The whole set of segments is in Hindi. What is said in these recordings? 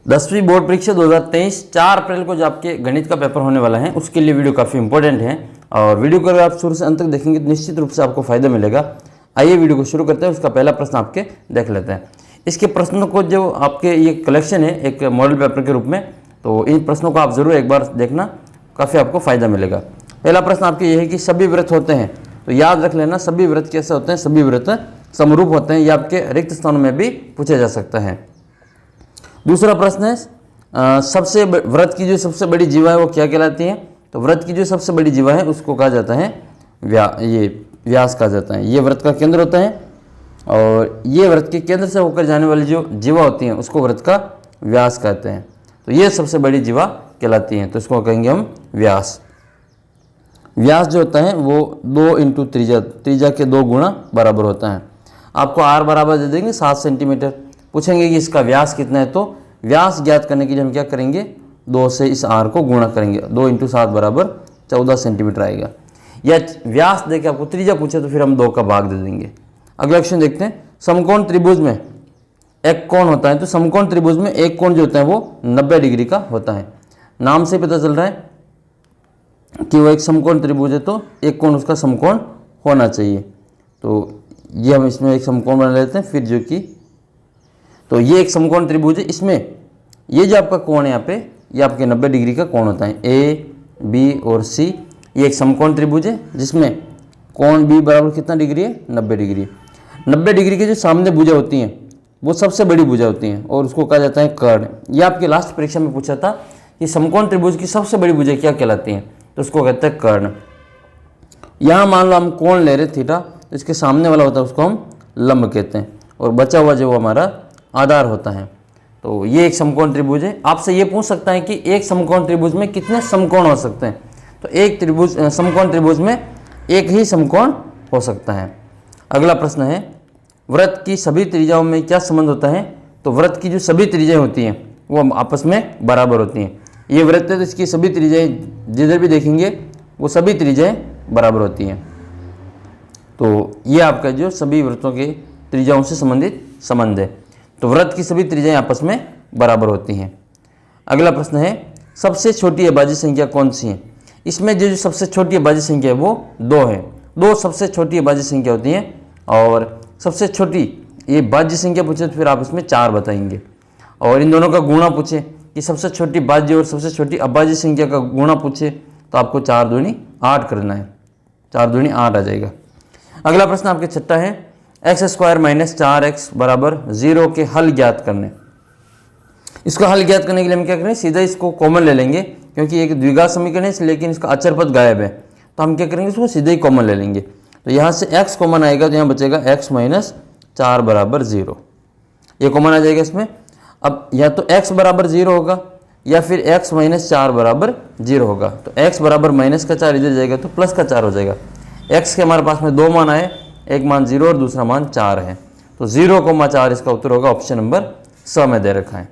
10वीं बोर्ड परीक्षा 2023 4 अप्रैल को जो आपके गणित का पेपर होने वाला है उसके लिए वीडियो काफ़ी इंपॉर्टेंट है और वीडियो को अगर आप शुरू से अंत तक देखेंगे तो निश्चित रूप से आपको फायदा मिलेगा। आइए वीडियो को शुरू करते हैं। उसका पहला प्रश्न आपके देख लेते हैं। इसके प्रश्नों को जो आपके ये कलेक्शन है एक मॉडल पेपर के रूप में, तो इन प्रश्नों को आप ज़रूर एक बार देखना, काफ़ी आपको फायदा मिलेगा। पहला प्रश्न आपके ये है कि सभी व्रत होते हैं, तो याद रख लेना सभी व्रत कैसे होते हैं। सभी व्रत समरूप होते हैं, ये आपके रिक्त स्थानों में भी पूछा जा सकता है। दूसरा प्रश्न है सबसे व्रत की जो सबसे बड़ी जीवा है वो क्या कहलाती है। तो व्रत की जो सबसे बड़ी जीवा है उसको कहा जाता है व्यास कहा जाता है। ये व्रत का केंद्र होता है और ये व्रत के केंद्र से होकर जाने वाली जो जीवा होती हैं उसको व्रत का व्यास कहते हैं। तो ये सबसे बड़ी जीवा कहलाती हैं, तो इसको कहेंगे हम व्यास। व्यास जो होता है वो 2 इंटू त्रिज्या के 2 गुणा बराबर होता है। आपको r बराबर दे देंगे 7 सेंटीमीटर, पूछेंगे कि इसका व्यास कितना है, तो व्यास ज्ञात करने के लिए हम क्या करेंगे 2 से इस r को गुणा करेंगे। 2 इंटू 7 बराबर 14 सेंटीमीटर आएगा। या व्यास देके आपको त्रिज्या पूछे तो फिर हम 2 का भाग दे देंगे। अगला क्वेश्चन देखते हैं। समकोण त्रिभुज में एक कोण होता है, तो समकोण त्रिभुज में एक कोण जो होता है वो 90 डिग्री का होता है। नाम से पता चल रहा है कि वो एक समकोण त्रिभुज है, तो एक कोण उसका समकोण होना चाहिए। तो ये हम इसमें एक समकोण बना लेते हैं। फिर जो कि तो ये एक समकोण त्रिभुज है, इसमें ये जो आपका कोण है यहाँ पे ये आपके 90 डिग्री का कोण होता है। ए बी और सी ये एक समकोण त्रिभुज है जिसमें कोण बी बराबर कितना डिग्री है 90 डिग्री। 90 डिग्री की जो सामने भुजा होती हैं वो सबसे बड़ी भुजा होती हैं और उसको कहा जाता है कर्ण। ये आपके लास्ट परीक्षा में पूछा था कि समकोण त्रिभुज की सबसे बड़ी भुजा क्या कहलाती हैं, तो उसको कहते हैं कर्ण। यहाँ मान लो हम कोण ले रहे थीटा, तो इसके सामने वाला होता है उसको हम लंब कहते हैं और बचा हुआ जो हमारा आधार होता है। तो ये एक समकोण त्रिभुज है। आपसे ये पूछ सकता है कि एक समकोण त्रिभुज में कितने समकोण हो सकते हैं, तो एक समकोण त्रिभुज में एक ही समकोण हो सकता है। अगला प्रश्न है व्रत की सभी त्रिज्याओं में क्या संबंध होता है। तो व्रत की जो सभी त्रिज्याएं होती हैं वो आपस में बराबर होती हैं। ये व्रत है तो इसकी सभी त्रिज्याएं जिधर भी देखेंगे वो सभी त्रिज्याएं बराबर होती हैं। तो ये आपका जो सभी व्रतों के त्रिज्याओं से संबंधित संबंध है। तो व्रत की सभी त्रिज्याएं आपस में बराबर होती हैं। अगला प्रश्न है सबसे छोटी अभाज्य संख्या कौन सी है। इसमें जो सबसे छोटी अभाज्य संख्या है वो 2 है। 2 सबसे छोटी अभाज्य संख्या होती हैं और सबसे छोटी ये भाज्य संख्या पूछे तो फिर आप इसमें 4 बताएंगे। और इन दोनों का गुणा पूछे कि सबसे छोटी भाज्य और सबसे छोटी अभाज्य संख्या का गुणा पूछे तो आपको 4 दूनी 8 करना है। 4 दूनी 8 आ जाएगा। अगला प्रश्न आपके छठा है x² - 4x बराबर 0 के हल ज्ञात करने। इसको हल ज्ञात करने के लिए हम क्या करें, सीधा इसको कॉमन ले लेंगे क्योंकि एक द्विघात समीकरण है लेकिन इसका अचर पद गायब है, तो हम क्या करेंगे इसको सीधे ही कॉमन ले लेंगे। तो यहाँ से x कॉमन आएगा तो यहाँ बचेगा x - 4 बराबर 0। ये कॉमन आ जाएगा इसमें। अब या तो x बराबर 0 होगा या फिर x - 4 बराबर 0 होगा। तो x बराबर -4 इधर जाएगा तो +4 हो जाएगा। x के हमारे पास में 2 मान आए, एक मान 0 और दूसरा मान 4 है, तो 0,4 इसका उत्तर होगा। ऑप्शन नंबर स में दे रखा है।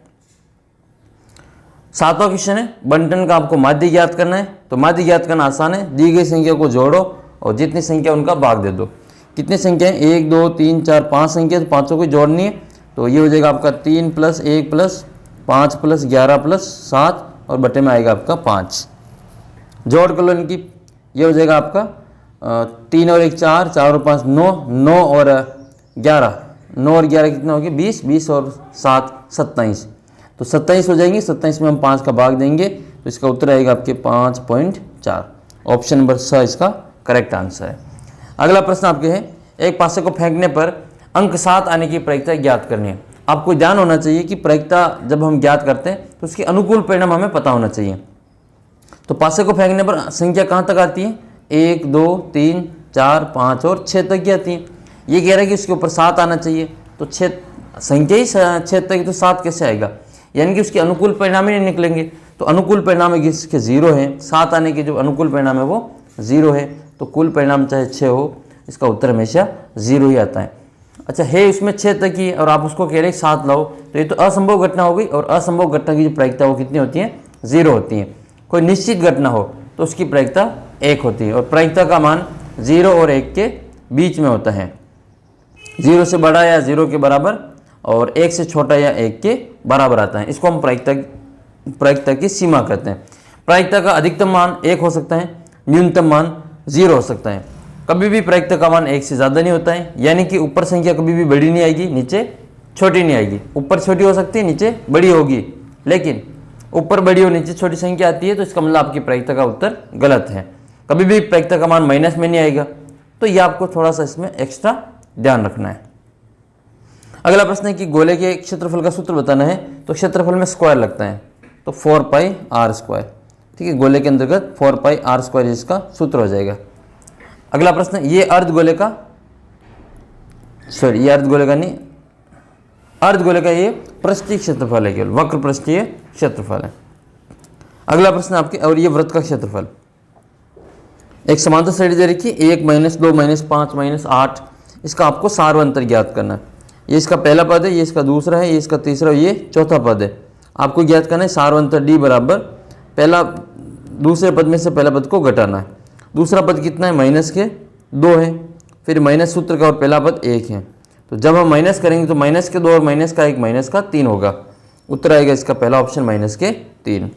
7वां क्वेश्चन है बंटन का आपको माध्य ज्ञात करना है। तो माध्य ज्ञात करना आसान है, दी गई संख्या को जोड़ो और जितनी संख्या उनका भाग दे दो। कितनी संख्या है 1 2 3 4 5 संख्या, तो पाँचों को जोड़नी है। तो ये हो जाएगा आपका 3 + 1 + 5 + 11 + 7 और बटे में आएगा आपका 5। जोड़ कर लो इनकी, ये हो जाएगा आपका 3 और 1 4, 4 और 5 9, 9 और 11, 9 और 11 कितना हो गया 20, 20 और 7 27, तो 27 हो जाएंगे। 27 में हम 5 का भाग देंगे तो इसका उत्तर आएगा आपके 5.4। ऑप्शन नंबर स इसका करेक्ट आंसर है। अगला प्रश्न आपके है एक पासे को फेंकने पर अंक 7 आने की प्रायिकता ज्ञात करनी है। आपको ध्यान होना चाहिए कि प्रायिकता जब हम ज्ञात करते हैं तो उसके अनुकूल परिणाम हमें पता होना चाहिए। तो पासे को फेंकने पर संख्या कहाँ तक आती है 1 2 3 4 5 और 6 तक की आती है। ये कह रहा है कि उसके ऊपर 7 आना चाहिए, तो 6 संख्या ही 6 तक, तो 7 कैसे आएगा, यानी कि उसके अनुकूल परिणाम ही नहीं निकलेंगे। तो अनुकूल परिणाम है इसके 0 है, 7 आने के जो अनुकूल परिणाम है वो 0 है, तो कुल परिणाम चाहे 6 हो इसका उत्तर हमेशा 0 ही आता है। अच्छा है इसमें 6 तक ही और आप उसको कह रहे हैं 7 लाओ, तो ये तो असंभव घटना हो गई और असंभव घटना की जो प्रायिकता वो कितनी होती है 0 होती है। कोई निश्चित घटना हो तो उसकी प्रायिकता 1 होती है और प्रायिकता का मान 0 और 1 के बीच में होता है। 0 से बड़ा या 0 के बराबर और 1 से छोटा या 1 के बराबर आता है। इसको हम प्रायिकता की सीमा कहते हैं। प्रायिकता का अधिकतम मान 1 हो सकता है, न्यूनतम मान 0 हो सकता है। कभी भी प्रायिकता का मान 1 से ज़्यादा नहीं होता है, यानी कि ऊपर संख्या कभी भी बड़ी नहीं आएगी, नीचे छोटी नहीं आएगी। ऊपर छोटी हो सकती है, नीचे बड़ी होगी, लेकिन ऊपर बड़ी और नीचे छोटी संख्या आती है तो इसका मतलब आपकी प्रायिकता का उत्तर गलत है। कभी भी प्रायिकता का मान माइनस में नहीं आएगा, तो ये आपको थोड़ा सा इसमें एक्स्ट्रा ध्यान रखना है। अगला प्रश्न है कि गोले के क्षेत्रफल का सूत्र बताना है, तो क्षेत्रफल में स्क्वायर लगता है, तो 4πr²। ठीक है, गोले के अंतर्गत 4πr² इसका सूत्र हो जाएगा। अगला प्रश्न, ये अर्धगोले का ये अर्धगोले का नहीं, अर्धगोले का ये पृष्ठीय क्षेत्रफल है, केवल वक्र पृष्ठीय क्षेत्रफल है। अगला प्रश्न आपके, और ये वृत्त का क्षेत्रफल। एक समांतर श्रेणी दे रखी है, 1 -2 -5 -8, इसका आपको सार्वंतर ज्ञात करना है। ये इसका पहला पद है, ये इसका दूसरा है, ये इसका तीसरा, ये चौथा पद है। आपको ज्ञात करना है सार्वंतर d बराबर पहला दूसरे पद में से पहला पद को घटाना है। दूसरा पद कितना है, -2 है, फिर माइनस सूत्र का और पहला पद 1 है। तो जब हम माइनस करेंगे तो -2 और -1 -3 होगा। उत्तर आएगा इसका पहला ऑप्शन -3।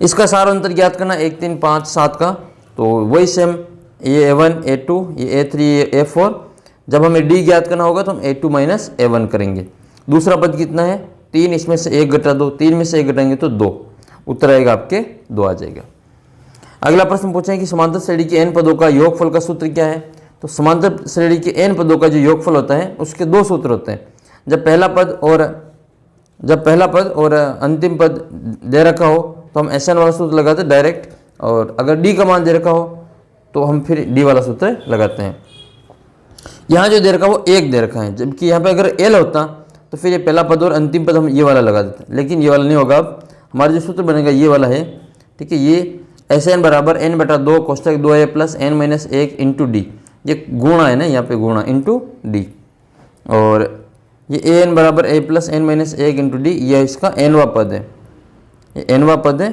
इसका सार्वंतर ज्ञात करना 1 3 5 7 का, तो वही सेम, ये A1 A2 ये A3 ये A4। जब हमें d ज्ञात करना होगा तो हम A2 - A1 करेंगे। दूसरा पद कितना है, 3, इसमें से 1 घटा 2, 3 में से 1 घटाएंगे तो 2। उत्तर आएगा आपके 2 आ जाएगा। अगला प्रश्न पूछें कि समांतर श्रेणी के n पदों का योगफल का सूत्र क्या है। तो समांतर श्रेणी के n पदों का जो योगफल होता है उसके 2 सूत्र होते हैं। जब पहला पद और अंतिम पद दे रखा हो तो हम SN वाला सूत्र लगाते हैं डायरेक्ट, और अगर d का मान दे रखा हो तो हम फिर d वाला सूत्र लगाते हैं। यहाँ जो दे रखा वो 1 दे रखा है, जबकि यहाँ पे अगर L होता तो फिर ये पहला पद और अंतिम पद हम ये वाला लगा देते, लेकिन ये वाला नहीं होगा। अब हमारा जो सूत्र बनेगा ये वाला है। ठीक है, ये SN बराबर n/2 कोष्टक 2a + n-1 × d, ये गुणा है ना, यहाँ पे गुणा इंटू d, और ये an बराबर a + n-1 × d, यह इसका nवा पद है। ये nवा पद है,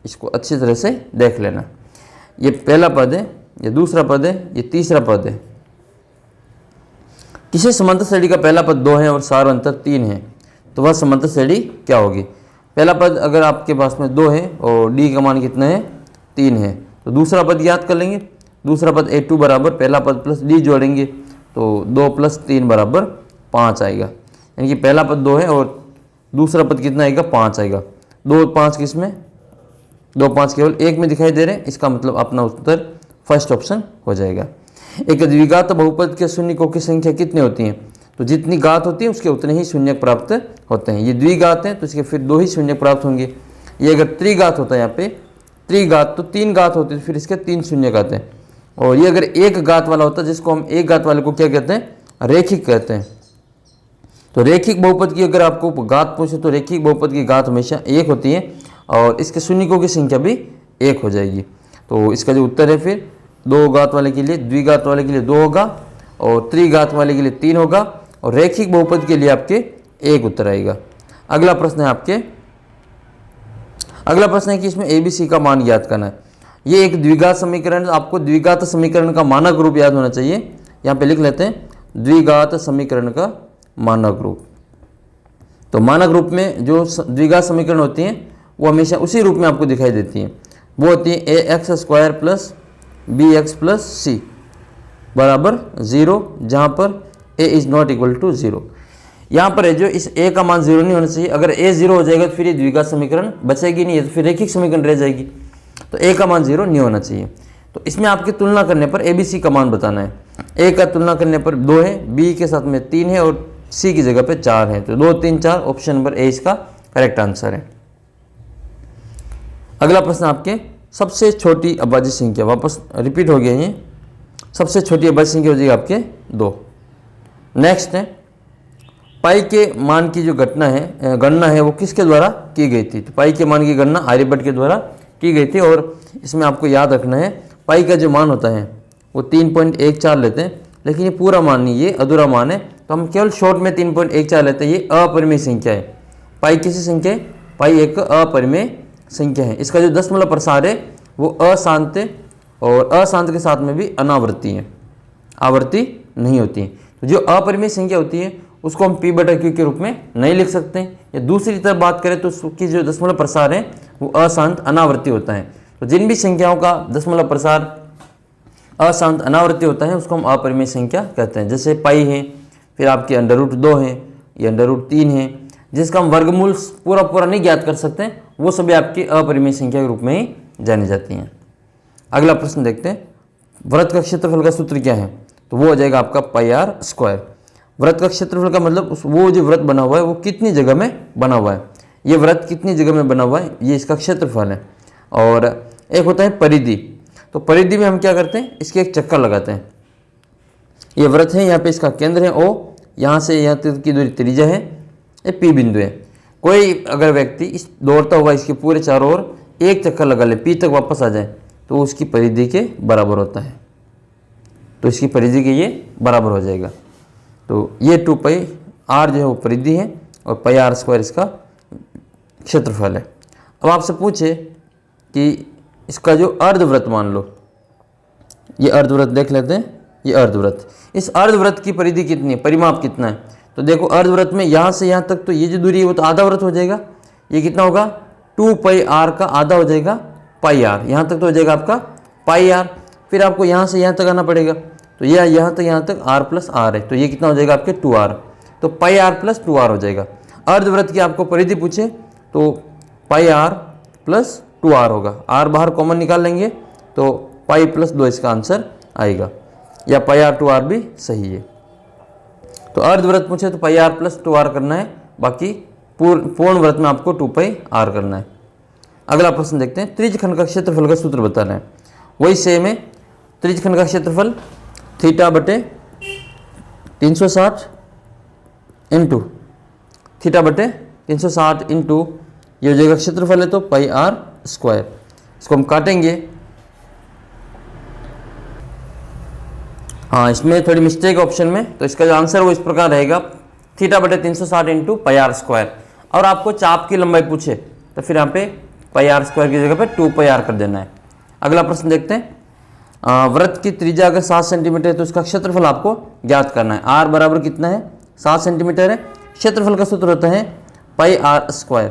इसको अच्छी तरह से देख लेना। ये पहला पद है, ये दूसरा पद है, ये तीसरा पद है। किसी समांतर श्रेणी का पहला पद 2 है और सार्वंतर 3 है, तो वह समांतर श्रेणी क्या होगी। पहला पद अगर आपके पास में 2 है और d का मान कितना है, 3 है, तो दूसरा पद याद कर लेंगे। दूसरा पद A2 बराबर पहला पद प्लस d जोड़ेंगे तो 2 + 3 बराबर 5 आएगा। यानी कि पहला पद 2 है और दूसरा पद कितना आएगा, 5 आएगा। 2 5 किस में, 2 5 केवल 1 में दिखाई दे रहे हैं, इसका मतलब अपना उत्तर फर्स्ट ऑप्शन हो जाएगा। एक द्विघात बहुपद के शून्यकों की संख्या कितनी होती है। तो जितनी घात होती है उसके उतने ही शून्यक प्राप्त होते हैं। ये द्विघात है तो इसके फिर 2 ही शून्यक प्राप्त होंगे। ये अगर त्रिघात होता है, यहाँ पे त्रिघात तो 3 घात होती है, फिर इसके 3 शून्यक आते हैं। और ये अगर एक घात वाला होता है, जिसको हम एक घात वाले को क्या कहते हैं, रेखिक कहते हैं। तो रेखिक बहुपद की अगर आपको घात पूछे तो रेखिक बहुपद की घात हमेशा 1 होती है और इसके शून्यकों की संख्या भी 1 हो जाएगी। तो इसका जो उत्तर है फिर 2 घात वाले के लिए, द्विघात वाले के लिए 2 होगा और त्रिघात वाले के लिए 3 होगा और रेखिक बहुपद के लिए आपके 1 उत्तर आएगा। अगला प्रश्न है कि इसमें ABC का मान ज्ञात करना है। ये एक द्विघात समीकरण, आपको द्विघात समीकरण का मानक रूप याद होना चाहिए। यहाँ पे लिख लेते हैं द्विघात समीकरण का मानक रूप। तो मानक रूप में जो द्विघात समीकरण होती हैं वो हमेशा उसी रूप में आपको दिखाई देती हैं। वो होती है ax² + bx + c बराबर 0, जहाँ पर a ≠ 0। यहाँ पर है जो इस a का मान 0 नहीं होना चाहिए। अगर a 0 हो जाएगा तो फिर ये द्विघात समीकरण बचेगी नहीं है, तो फिर रेखिक समीकरण रह जाएगी। तो a का मान 0 नहीं होना चाहिए। तो इसमें आपकी तुलना करने पर ABC का मान बताना है। a का तुलना करने पर 2 है, b के साथ में 3 है और c की जगह पे 4 है। तो 2 3 4 ऑप्शन नंबर A इसका करेक्ट आंसर है। अगला प्रश्न आपके सबसे छोटी अभाज्य संख्या, वापस रिपीट हो गया ये, सबसे छोटी अभाज्य संख्या हो जाएगी आपके 2। नेक्स्ट है पाई के मान की जो गणना है वो किसके द्वारा की गई थी। तो पाई के मान की गणना आर्यभट्ट के द्वारा की गई थी और इसमें आपको याद रखना है पाई का जो मान होता है वो 3.14 लेते हैं, लेकिन ये पूरा मान नहीं, ये अधूरा मान है। तो हम केवल शॉर्ट में 3.14 लेते हैं। ये अपरिमेय संख्या है। पाई किसी संख्या है, पाई एक अपरिमेय संख्या है। इसका जो दशमलव प्रसार है वो अशांत है और अशांत के साथ में भी अनावर्ती है, आवर्ती नहीं होती है। तो जो अपरिमेय संख्या होती है उसको हम p बटा q के रूप में नहीं लिख सकते। या दूसरी तरफ बात करें तो उसकी जो दशमलव प्रसार है वो अशांत अनावर्ती होता है। तो जिन भी संख्याओं का दशमलव प्रसार अशांत अनावर्ती होता है उसको हम अपरिमेय संख्या कहते हैं। जैसे पाई है, फिर आपके √2 है, ये √3 है, जिसका हम वर्गमूल पूरा नहीं ज्ञात कर सकते, वो सभी आपकी अपरिमेय संख्या के रूप में ही जानी जाती हैं। अगला प्रश्न देखते हैं, वृत्त का क्षेत्रफल का सूत्र क्या है? तो वो हो जाएगा आपका πr²। वृत्त का क्षेत्रफल का मतलब वो जो वृत्त बना हुआ है वो कितनी जगह में बना हुआ है, ये वृत्त कितनी जगह में बना हुआ है, ये इसका क्षेत्रफल है। और एक होता है परिधि, तो परिधि में हम क्या करते हैं, इसके एक चक्कर लगाते हैं। ये वृत्त है, यहाँ पे इसका केंद्र है O, यहाँ से यहाँ तक की दूरी त्रिज्या है, ये P बिंदु है। कोई अगर व्यक्ति इस दौड़ता हुआ इसके पूरे चारों ओर एक चक्कर लगा ले, P तक वापस आ जाए, तो उसकी परिधि के बराबर होता है। तो इसकी परिधि के ये बराबर हो जाएगा। तो ये 2πr जो है वो परिधि है और πr² इसका क्षेत्रफल है। अब आपसे पूछे कि इसका जो अर्धवृत्त मान लो, ये अर्धवृत्त देख लेते हैं, ये अर्धवृत्त, इस अर्धवृत्त की परिधि कितनी है, परिमाप कितना है? तो देखो अर्धवृत्त में यहाँ से यहाँ तक तो ये जो दूरी है वो तो आधा वृत्त हो जाएगा। ये कितना होगा, 2πr का आधा हो जाएगा πr, यहाँ तक तो हो जाएगा आपका πr। फिर आपको यहाँ से यहाँ तक आना पड़ेगा, तो यह यहाँ तक r+r है, तो ये कितना हो जाएगा आपके 2r, तो πr+2r हो जाएगा। अर्धवृत्त की आपको परिधि पूछे तो πr+2r होगा, r बाहर कॉमन निकाल लेंगे तो π+2 इसका आंसर आएगा, या πr2r भी सही है। तो अर्धवृत्त पूछे तो πr+2r करना है, बाकी पूर्ण वृत्त में आपको 2πr करना है। अगला प्रश्न देखते हैं, त्रिज्यखंड का क्षेत्रफल का सूत्र बताना है। वही सेम है, त्रिज्यखंड का क्षेत्रफल θ/360 इंटू θ/360 इंटू ये हो जाएगा क्षेत्रफल है तो πr²। इसको हम काटेंगे, हाँ इसमें थोड़ी मिस्टेक है ऑप्शन में, तो इसका जो आंसर वो इस प्रकार रहेगा θ/360 इंटू πr²। और आपको चाप की लंबाई पूछे तो फिर यहाँ पे πr² की जगह पे 2πr कर देना है। अगला प्रश्न देखते हैं, वृत्त की त्रिज्या अगर 7 सेंटीमीटर है तो इसका क्षेत्रफल आपको ज्ञात करना है। r बराबर कितना है, 7 सेंटीमीटर है। क्षेत्रफल का सूत्र होता है πr²।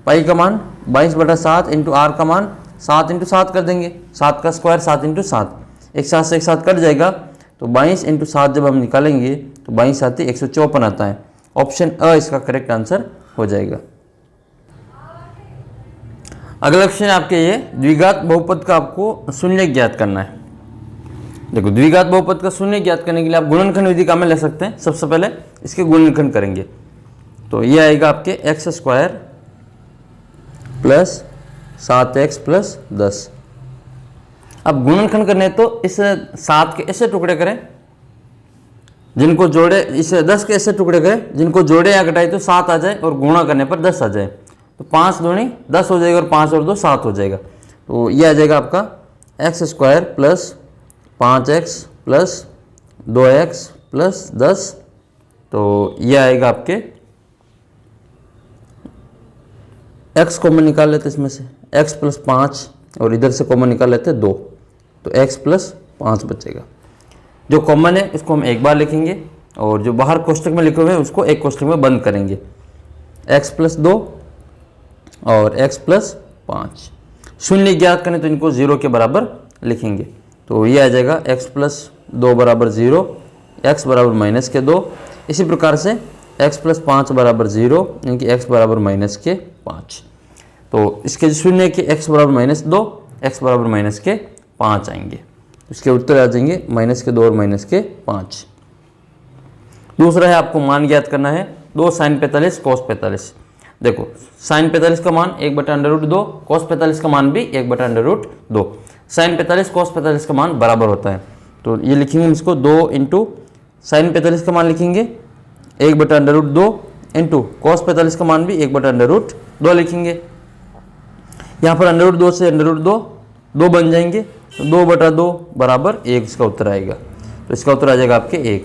पाई का मान 22/7 इंटू r का मान 7 × 7 कर देंगे, 7 का स्क्वायर 7 × 7, एक साथ से एक साथ कट जाएगा, तो 22 × 7 जब हम निकालेंगे तो 22 आती 154 आता है। ऑप्शन अ इसका करेक्ट आंसर हो जाएगा। अगला क्वेश्चन आपके ये द्विघात बहुपद का आपको शून्य ज्ञात करना है। देखो द्विघात बहुपद का शून्य ज्ञात करने के लिए आप गुणनखंड विधि का में ले सकते हैं। सबसे पहले इसके गुणनखंड करेंगे तो ये आएगा आपके x² + 7x + 10। अब गुणनखंड करने तो इस 7 के ऐसे टुकड़े करें जिनको जोड़े, इसे 10 के ऐसे टुकड़े करें जिनको जोड़े या घटाए तो 7 आ जाए और गुणा करने पर 10 आ जाए, तो 5 दूनी 10 हो जाएगा और 5 और 2 7 हो जाएगा। तो ये आ जाएगा आपका x² + 5x + 2x + 10। तो ये आएगा आपके x कॉमन निकाल लेते इसमें से, x + 5 और इधर से कॉमन निकाल लेते 2, तो x + 5 बचेगा। जो कॉमन है इसको हम एक बार लिखेंगे और जो बाहर कोष्टक में लिखे हुए हैं उसको एक कोष्टक में बंद करेंगे। x + 2 और x + 5। शून्य ज्ञात करें तो इनको 0 के बराबर लिखेंगे, तो ये आ जाएगा x + 2 = 0, x = -2। इसी प्रकार से x + 5 = 0, यानी कि x = -5। तो इसके शून्य के x = -2, x = -5 आएंगे। इसके उत्तर आ जाएंगे -2 और -5। दूसरा है आपको मान ज्ञात करना है, 2 sin 45 cos 45। देखो sin 45 का मान 1/√2, cos 45 का मान भी 1/√2। sin 45 cos 45 का मान बराबर होता है, तो ये लिखेंगे हम इसको 2 × sin 45 का मान लिखेंगे 1/√2 इंटू cos 45 का मान भी 1/√2 लिखेंगे। यहाँ पर √2 से √2 2 बन जाएंगे, तो 2/2 = 1 इसका उत्तर आएगा। तो इसका उत्तर आ जाएगा आपके 1।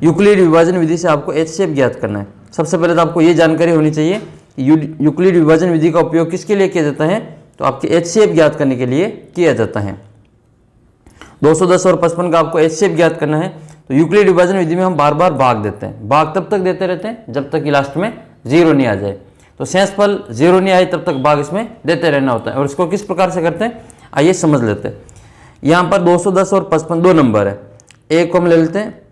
यूक्लिड विभाजन विधि से आपको HCF ज्ञात करना है। सबसे पहले तो आपको ये जानकारी होनी चाहिए कि यूक्लिड विभाजन विधि का उपयोग किसके लिए किया जाता है, तो आपके HCF ज्ञात करने के लिए किया जाता है। 210 और 55 का आपको HCF ज्ञात करना है, तो यूक्लिड विभाजन विधि में हम बार बार भाग देते हैं। भाग तब तक देते रहते हैं जब तक कि लास्ट में 0 नहीं आ जाए। तो शेषफल 0 नहीं आए तब तक भाग इसमें देते रहना होता है। और इसको किस प्रकार से करते हैं आइए समझ लेते हैं। यहाँ पर 210 और 55 दो नंबर है, एक को हम ले लेते हैं,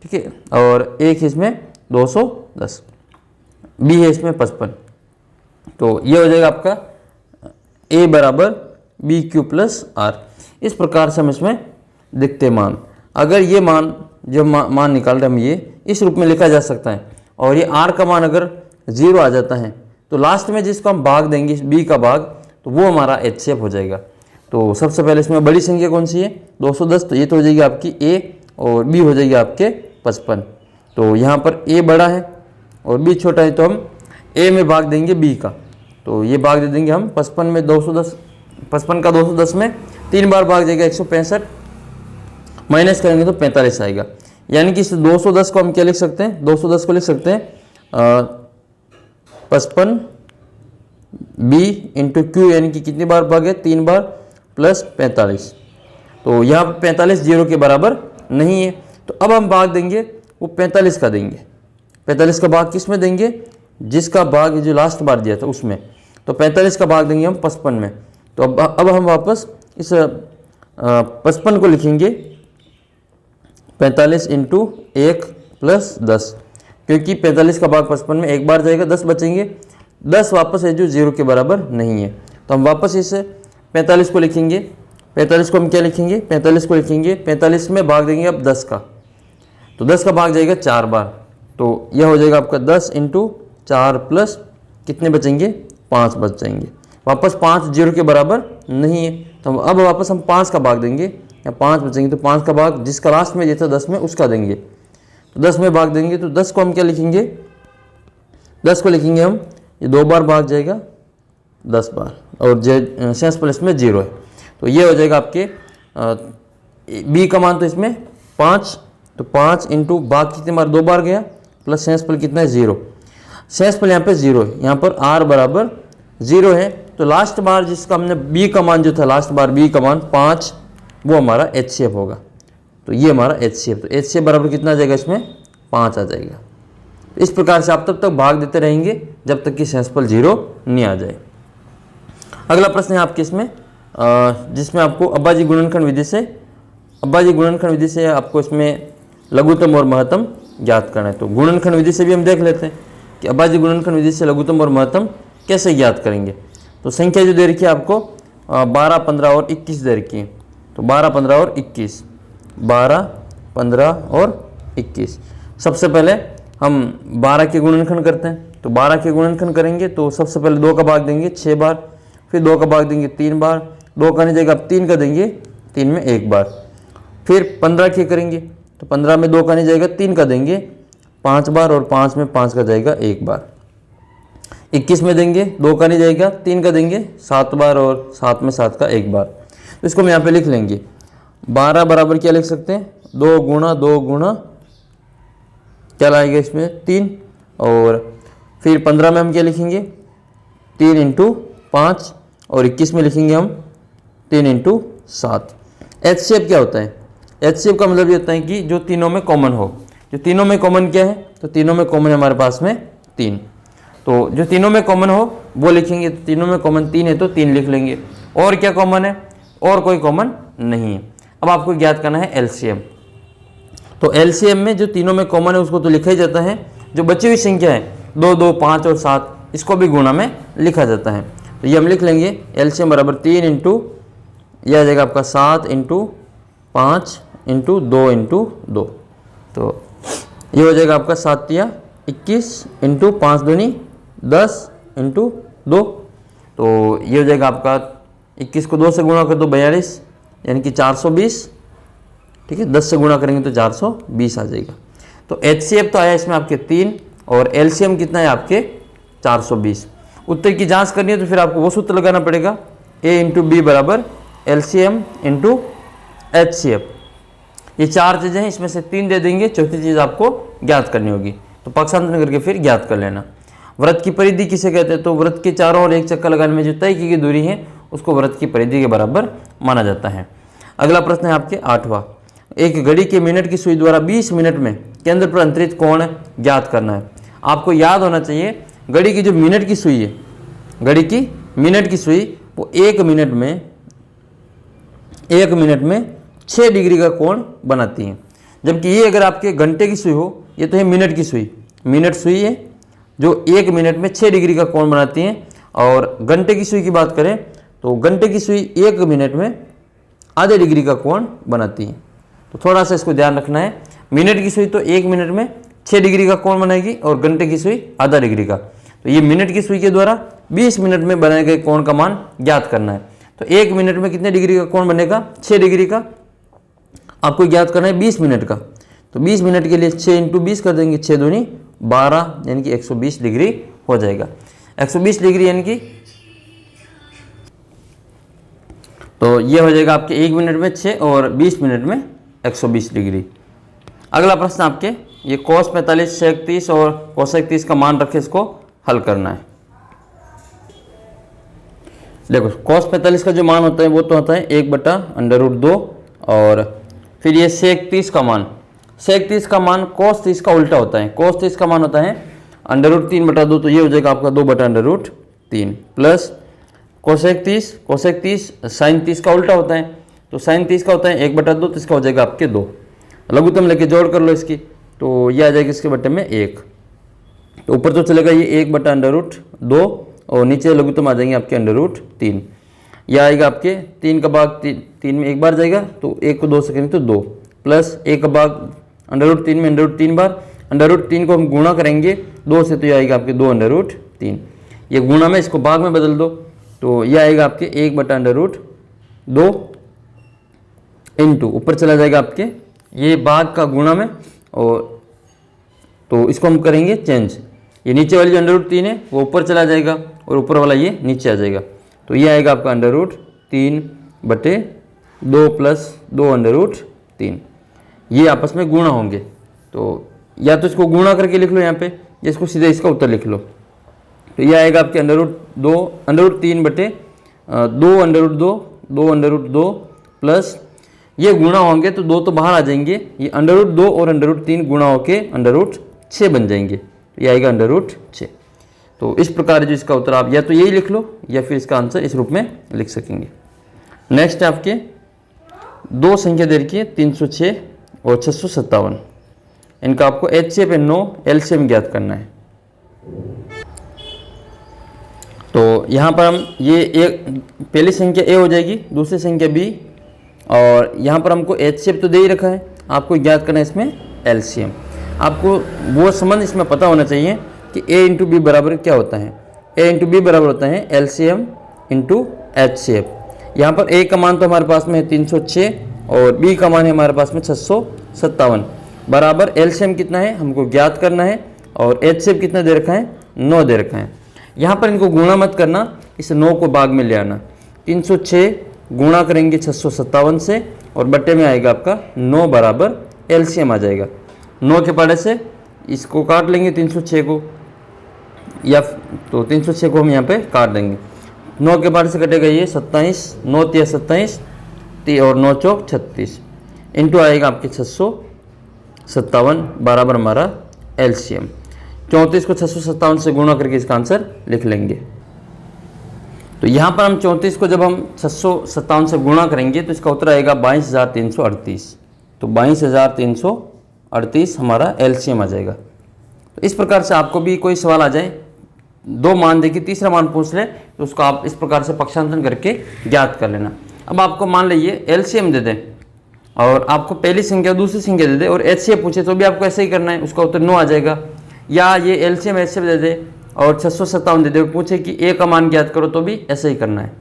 ठीक है, और एक इसमें 210, बी है इसमें 55। तो ये हो जाएगा आपका a बराबर बी क्यू प्लस आर। इस प्रकार से हम इसमें लिखते हैं मान। अगर ये मान जो मान निकाल रहे हम ये इस रूप में लिखा जा सकता है, और ये r का मान अगर 0 आ जाता है तो लास्ट में जिसको हम भाग देंगे b का भाग, तो वो हमारा HCF हो जाएगा। तो सबसे पहले इसमें बड़ी संख्या कौन सी है 210, तो ये तो हो जाएगी आपकी a और b हो जाएगी आपके 55। तो यहाँ पर a बड़ा है और b छोटा है, तो हम a में भाग देंगे b का, तो ये भाग दे देंगे हम 55 में 210, 55 का 210 में 3 बार भाग जाएगा 165, माइनस करेंगे तो 45 आएगा। यानी कि इस 210 को हम क्या लिख सकते हैं, 210 को लिख सकते हैं 55 b इंटू क्यू, यानी कि कितनी बार भाग है 3 बार प्लस 45। तो यहाँ पर 45 0 के बराबर नहीं है, तो अब हम भाग देंगे वो 45 का देंगे। 45 का भाग किस में देंगे, जिसका भाग जो लास्ट बार दिया था उसमें। तो 45 का भाग देंगे हम 55 में। तो अब हम वापस इस 55 को लिखेंगे 45 इंटू 1 प्लस 10, क्योंकि 45 का भाग 55 में एक बार जाएगा, 10 बचेंगे, 10 वापस है जो 0 के बराबर नहीं है। तो हम वापस इस 45 को लिखेंगे, 45 को हम क्या लिखेंगे 45 को लिखेंगे 45 में भाग देंगे अब 10 का, तो 10 का भाग जाएगा 4 बार। तो यह हो जाएगा आपका 10 इंटू 4 प्लस कितने बचेंगे 5 बच जाएंगे। वापस 5 0 के बराबर नहीं है, तो अब वापस हम 5 का भाग देंगे, या 5 बचेंगे, तो 5 का भाग जिसका लास्ट में दिया था 10 में उसका देंगे। तो 10 में भाग देंगे, तो 10 को हम क्या लिखेंगे 10 को लिखेंगे हम, ये 2 बार भाग जाएगा 10 बार, और शेषफल इसमें 0 है। तो ये हो जाएगा आपके b का मान तो इसमें 5, तो 5 इंटू भाग कितने बार 2 बार गया, प्लस शेषफल कितना है 0। शेषफल यहाँ पे 0 है, यहाँ पर r बराबर 0 है। तो लास्ट बार जिसका हमने b का मान जो था, लास्ट बार b का मान 5, वो हमारा HCF होगा। तो ये हमारा HCF, तो HCF बराबर कितना आ जाएगा इसमें 5 आ जाएगा। तो इस प्रकार से आप तब तक भाग देते रहेंगे जब तक कि शेषफल 0 नहीं आ जाए। अगला प्रश्न है आपके इसमें जिसमें आपको अब्बाजी गुणनखंड विधि से आपको इसमें लघुत्तम और महत्तम ज्ञात करना है। तो गुणनखंड विधि से भी हम देख लेते हैं कि अब्बाजी गुणनखंड विधि से लघुत्तम और महत्तम कैसे ज्ञात करेंगे। तो संख्या जो दे रखी है आपको 12, 15 और 21 दे रखी है। तो 12, 15 और 21, 12, 15 और 21। सबसे पहले हम 12 के गुणनखंड करते हैं। तो 12 के गुणनखंड करेंगे तो सबसे पहले 2 का भाग देंगे 6 बार, फिर 2 का भाग देंगे 3 बार, 2 का नहीं जाएगा अब 3 का देंगे, 3 में 1 बार। फिर 15 के करेंगे तो 15 में 2 का नहीं जाएगा, 3 का देंगे 5 बार, और 5 में 5 का जाएगा 1 बार। 21 में देंगे 2 का नहीं जाएगा, 3 का देंगे 7 बार, और 7 में 7 का 1 बार। तो इसको हम यहाँ पे लिख लेंगे 12 बराबर क्या लिख सकते हैं 2 गुणा क्या लाएगा इसमें 3, और फिर 15 में हम क्या लिखेंगे 3 इंटू 5, और 21 में लिखेंगे हम 3 इंटू 7। HCF क्या होता है, HCF का मतलब ये होता है कि जो तीनों में कॉमन हो। जो तीनों में कॉमन क्या है, तो तीनों में कॉमन हमारे पास में 3, तो जो तीनों में कॉमन हो वो लिखेंगे। तो तीनों में कॉमन 3 है तो 3 लिख लेंगे। और क्या कॉमन है, और कोई कॉमन नहीं है। अब आपको ज्ञात करना है LCM। तो LCM में जो तीनों में कॉमन है उसको तो लिखा ही जाता है, जो बची हुई संख्या है 2, 2, 5 और 7, इसको भी गुणा में लिखा जाता है। तो ये हम लिख लेंगे LCM बराबर 3 इंटू, यह आ जाएगा आपका 7 इंटू 5 इंटू 2 इंटू 2। तो ये हो जाएगा आपका 7 या 21 इंटू 5 दूनी 10 इंटू 2। तो ये हो जाएगा आपका 21 को 2 से गुणा कर दो 42, यानी कि 420, ठीक है। 10 से गुणा करेंगे तो 420 आ जाएगा। तो HCF तो आया इसमें आपके 3, और LCM कितना है आपके 420। उत्तर की जांच करनी है तो फिर आपको वो सूत्र लगाना पड़ेगा, A इंटू बी बराबर LCM इंटू HCF। ये 4 चीज़ें हैं, इसमें से 3 दे देंगे, चौथी चीज़ आपको ज्ञात करनी होगी। तो पक्षांतर करके फिर ज्ञात कर लेना। व्रत की परिधि किसे कहते हैं, तो व्रत के चारों ओर एक चक्कर लगाने में जो तय की गई दूरी है उसको व्रत की परिधि के बराबर माना जाता है। अगला प्रश्न है आपके 8वां। एक घड़ी के मिनट की सुई द्वारा 20 मिनट में केंद्र पर अंतरित कोण ज्ञात करना है। आपको याद होना चाहिए घड़ी की जो मिनट की सुई है, घड़ी की मिनट की सुई वो एक मिनट में 6 डिग्री का कोण बनाती है, जबकि ये अगर आपके घंटे की सुई हो, ये तो है मिनट की सुई, मिनट सुई है जो 1 मिनट में 6 डिग्री का कोण बनाती है। और घंटे की सुई की बात करें तो घंटे की सुई 1 मिनट में आधे डिग्री का कोण बनाती है। तो थोड़ा सा इसको ध्यान रखना है, मिनट की सुई तो 1 मिनट में 6 डिग्री का कोण बनाएगी और घंटे की सुई आधा डिग्री का। तो ये मिनट की सुई के द्वारा 20 मिनट में बनाए गए कोण का मान ज्ञात करना है। तो 1 मिनट में कितने डिग्री का कोण बनेगा? 6 डिग्री का। आपको ज्ञात करना है 20 मिनट का। तो 20 मिनट के लिए 6 × 20 कर देंगे, 6 दूनी 12 यानी कि 120 डिग्री हो जाएगा। 120 डिग्री यानी कि तो ये हो जाएगा आपके 1 मिनट में 6 और 20 मिनट में 120 डिग्री। अगला प्रश्न आपके ये cos 45, sec 30 और cosec 30 का मान रखे इसको हल करना है। देखो cos 45 का जो मान होता है वो तो होता है 1/√2 और फिर ये sec 30 का मान, sec 30 का मान cos 30 का उल्टा होता है। cos 30 का मान होता है √3/2, तो ये हो जाएगा आपका 2/√3 प्लस cosec 30 sin 30 का उल्टा होता है, तो sin 30 का होता है 1/2, तो इसका हो जाएगा आपके 2। लघुत्तम लेके जोड़ कर लो इसकी, तो ये आ जाएगी इसके बट्टे में 1। तो ऊपर तो चलेगा ये 1/√2 और नीचे लघुत्तम आ जाएंगे आपके √3। यह आएगा आपके 3 का भाग 3 में एक बार जाएगा, तो 1 को 2 से करेंगे तो 2 प्लस 1 का भाग √3 में √3 बार, √3 को हम गुणा करेंगे 2 से, तो ये आएगा आपके 2/√3। ये गुणा में इसको भाग में बदल दो, तो ये आएगा आपके 1/√2 इंटू ऊपर चला जाएगा आपके ये भाग का गुणा में, और तो इसको हम करेंगे चेंज। ये नीचे वाली जो √3 है वो ऊपर चला जाएगा और ऊपर वाला ये नीचे आ जाएगा, तो ये आएगा आपका √3/2 प्लस 2/3। ये आपस में गुणा होंगे, तो या तो इसको गुणा करके लिख लो यहाँ पे, या इसको सीधे इसका उत्तर लिख लो। तो ये आएगा आपके √2 प्लस ये गुणा होंगे तो 2 तो बाहर आ जाएंगे, ये √2 और √3 गुणा होके √6 बन जाएंगे, तो ये आएगा √6। तो इस प्रकार जो इसका उत्तर आप या तो यही लिख लो या फिर इसका आंसर इस रूप में लिख सकेंगे। नेक्स्ट आपके दो संख्या दे रखी है 306 और 657, इनका आपको HCF एंड नो LCM ज्ञात करना है। तो यहाँ पर हम ये एक पहली संख्या A हो जाएगी, दूसरी संख्या B, और यहाँ पर हमको HCF तो दे ही रखा है, आपको ज्ञात करना है इसमें LCM। आपको वो संबंध इसमें पता होना चाहिए कि A × B बराबर क्या होता है। A × B बराबर होता है LCM × HCF। यहाँ पर A का मान तो हमारे पास में है 306 और B का मान है हमारे पास में 657, बराबर LCM कितना है हमको ज्ञात करना है, और HCF कितना दे रखा है 9 दे रखा है। यहाँ पर इनको गुणा मत करना, इस 9 को भाग में ले आना। 306 गुणा करेंगे 657 से और बट्टे में आएगा आपका 9 बराबर LCM आ जाएगा। 9 के पाड़े से इसको काट लेंगे 306 को, या तो 306 को हम यहाँ पे काट देंगे। 9 के पाड़े से कटेगा ये 27, 9 × 27 और 9 × 4 36 इंटू आएगा आपके 657 बराबर हमारा LCM। 34 को 657 से गुणा करके इसका आंसर लिख लेंगे। तो यहाँ पर हम 34 को जब हम 657 से गुणा करेंगे तो इसका उत्तर आएगा 22,338। तो 22,338 हमारा LCM आ जाएगा। तो इस प्रकार से आपको भी कोई सवाल आ जाए, 2 मान देके तीसरा मान पूछ ले, तो उसको आप इस प्रकार से पक्षांतरण करके ज्ञात कर लेना। अब आपको मान लीजिए LCM दे दें और आपको पहली संख्या दूसरी संख्या दे दे और HCF पूछे तो भी आपको ऐसे ही करना है, उसका उत्तर 9 आ जाएगा। या ये LCM HCF दे दे और 657 दे दे और पूछे कि A का मान ज्ञात करो, तो भी ऐसे ही करना है।